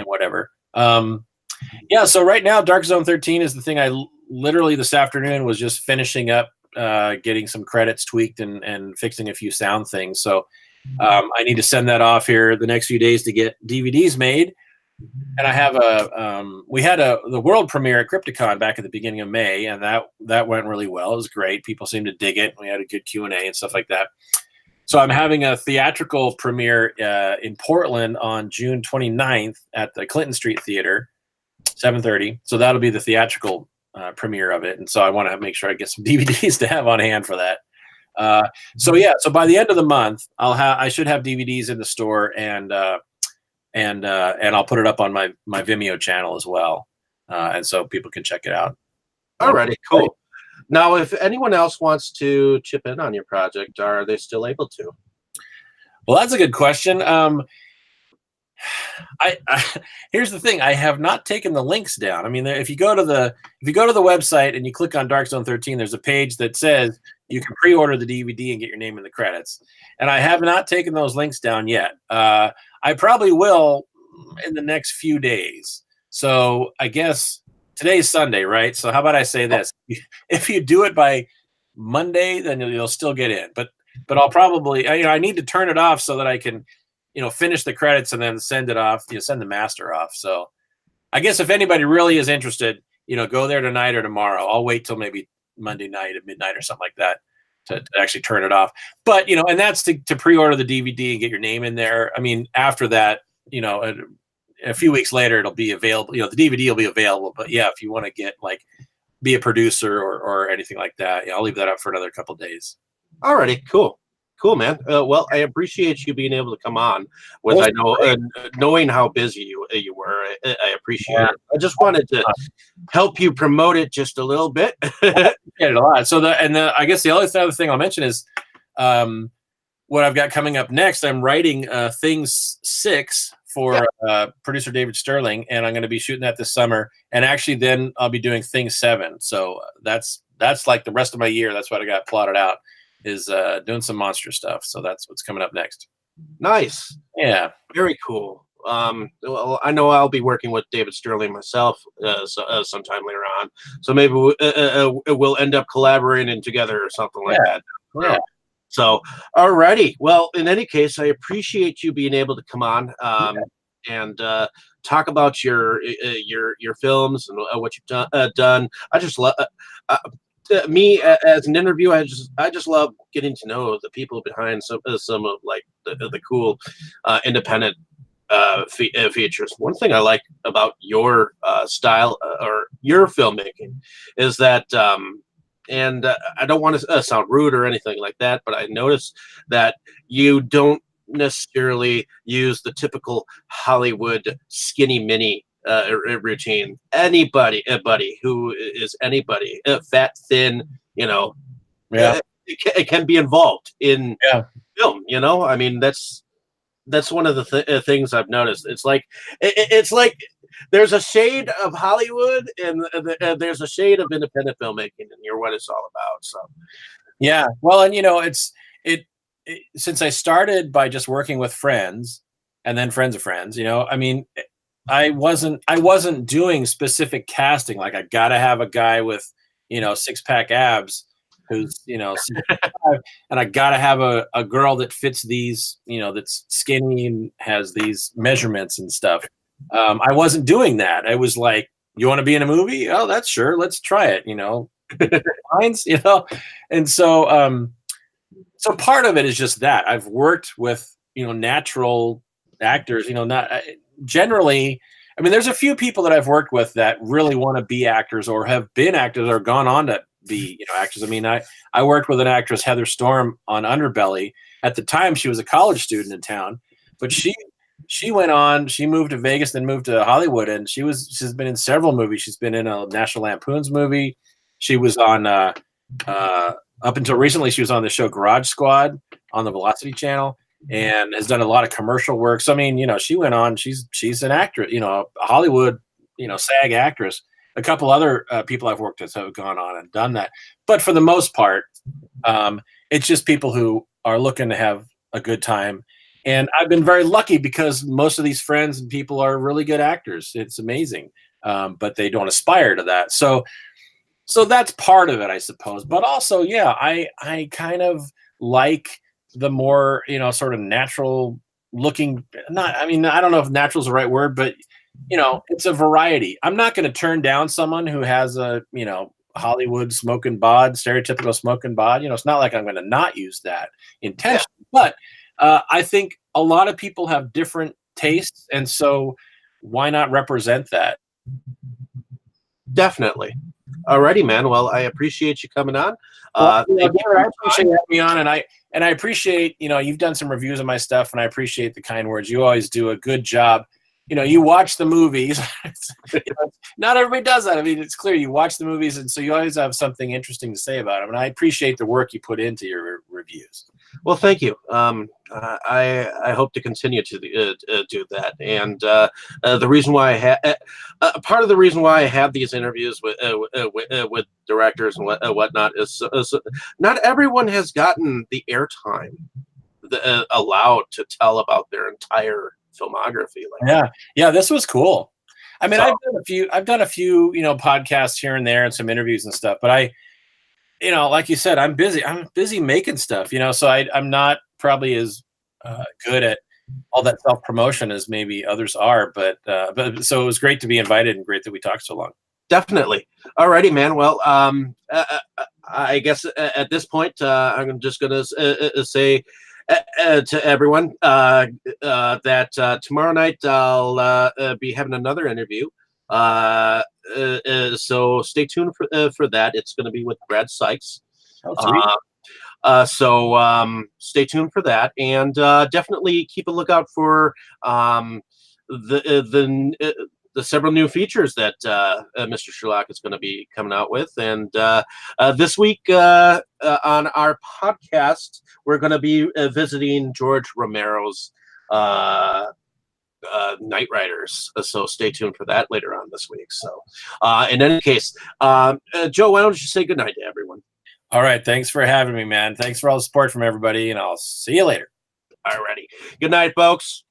whatever. Yeah, so right now Dark Zone 13 is the thing. I literally this afternoon was just finishing up getting some credits tweaked and fixing a few sound things. So I need to send that off here the next few days to get DVDs made. And I have we had the world premiere at Crypticon back at the beginning of May, and that went really well. It was great. People seemed to dig it. We had a good Q&A and stuff like that. So I'm having a theatrical premiere in Portland on June 29th at the Clinton Street Theater, 7:30. So that'll be the theatrical premiere of it. And so I want to make sure I get some DVDs to have on hand for that. So yeah, so by the end of the month, I should have DVDs in the store, and I'll put it up on my Vimeo channel as well, and so people can check it out. Alrighty, cool. Now, if anyone else wants to chip in on your project, are they still able to? Well, that's a good question. Here's the thing: I have not taken the links down. I mean, if you go to the website and you click on Dark Zone 13, there's a page that says you can pre-order the DVD and get your name in the credits. And I have not taken those links down yet. I probably will in the next few days. So I guess today's Sunday, right? So how about I say this? If you do it by Monday, then you'll still get in. But I'll probably, I need to turn it off so that I can, finish the credits and then send it off, send the master off. So I guess if anybody really is interested, go there tonight or tomorrow. I'll wait till maybe Monday night at midnight or something like that to actually turn it off. But, and that's to pre-order the DVD and get your name in there. I mean, after that, a few weeks later, it'll be available. The DVD will be available. But yeah, if you want to get be a producer or anything like that, I'll leave that up for another couple of days. Alrighty, cool. Cool, man. Well, I appreciate you being able to come on. Knowing how busy you were, I appreciate it. I just wanted to help you promote it just a little bit. Get it a lot. So I guess the other thing I'll mention is what I've got coming up next. I'm writing Things 6 for producer David Sterling, and I'm going to be shooting that this summer. And actually, then I'll be doing Things 7. So that's like the rest of my year. That's what I got plotted out. Is doing some monster stuff. So that's what's coming up next. Nice. Yeah. Very cool. Well, I know I'll be working with David Sterling myself sometime later on. So maybe we'll end up collaborating together or something like that. Yeah. So, alrighty. Well, in any case, I appreciate you being able to come on and talk about your films and what you've done. I just love me as an interview. I just love getting to know the people behind some of the cool independent features. One thing I like about your style or your filmmaking is that, and I don't want to sound rude or anything like that, but I noticed that you don't necessarily use the typical Hollywood skinny mini routine. Anybody who is anybody, fat, thin, it can be involved in film. I mean, that's that's one of the things I've noticed. It's like there's a shade of Hollywood and there's a shade of independent filmmaking, and you're what it's all about. So Yeah. Well, and since I started by just working with friends and then friends of friends, I mean, I wasn't doing specific casting. Like I got to have a guy with, 6-pack abs who's, 65, and I got to have a girl that fits these, that's skinny and has these measurements and stuff. I wasn't doing that. I was like, you want to be in a movie? Oh, that's sure. Let's try it. Lines, and so part of it is just that I've worked with natural actors, not generally. I mean, there's a few people that I've worked with that really want to be actors or have been actors or gone on to be actors. I mean, I worked with an actress, Heather Storm, on Underbelly. At the time she was a college student in town, but she went on, she moved to Vegas, then moved to Hollywood, and she's been in several movies. She's been in a National Lampoon's movie. She was on up until recently, she was on the show Garage Squad on the Velocity Channel, and has done a lot of commercial work. So I mean, she went on. She's an actress, a Hollywood, SAG actress. A couple other people I've worked with have gone on and done that. But for the most part, it's just people who are looking to have a good time. And I've been very lucky because most of these friends and people are really good actors. It's amazing, but they don't aspire to that. So that's part of it, I suppose. But also, yeah, I kind of like the more, sort of natural looking, I don't know if natural is the right word, but, it's a variety. I'm not going to turn down someone who has a, Hollywood smoking bod, stereotypical smoking bod. It's not like I'm going to not use that intentionally. But I think a lot of people have different tastes. And so why not represent that? definitely. Alrighty, man. Well, I appreciate you coming on. I appreciate you having me on, and I appreciate you've done some reviews of my stuff, and I appreciate the kind words. You always do a good job. You watch the movies. Not everybody does that. I mean, it's clear you watch the movies, and so you always have something interesting to say about them. And I appreciate the work you put into your reviews. Well, thank you. I hope to continue to do that. And the reason why part of the reason why I have these interviews with directors and whatnot is not everyone has gotten the airtime allowed to tell about their entire filmography. Yeah, this was cool. I mean, I've done a few podcasts here and there and some interviews and stuff, but like you said, I'm busy making stuff, so I'm not probably as good at all that self-promotion as maybe others are, but so it was great to be invited and great that we talked so long. Definitely. Alrighty, man. Well, I guess at this point, I'm just going to say to everyone that tomorrow night I'll be having another interview. So stay tuned for that. It's going to be with Brad Sykes. So stay tuned for that, and definitely keep a lookout for the several new features that Mr. Sherlock is going to be coming out with. And this week on our podcast, we're going to be visiting George Romero's Night Riders. So stay tuned for that later on this week. So in any case, Joe, why don't you say goodnight to everyone? All right. Thanks for having me, man. Thanks for all the support from everybody, and I'll see you later. Alrighty. Good night, folks.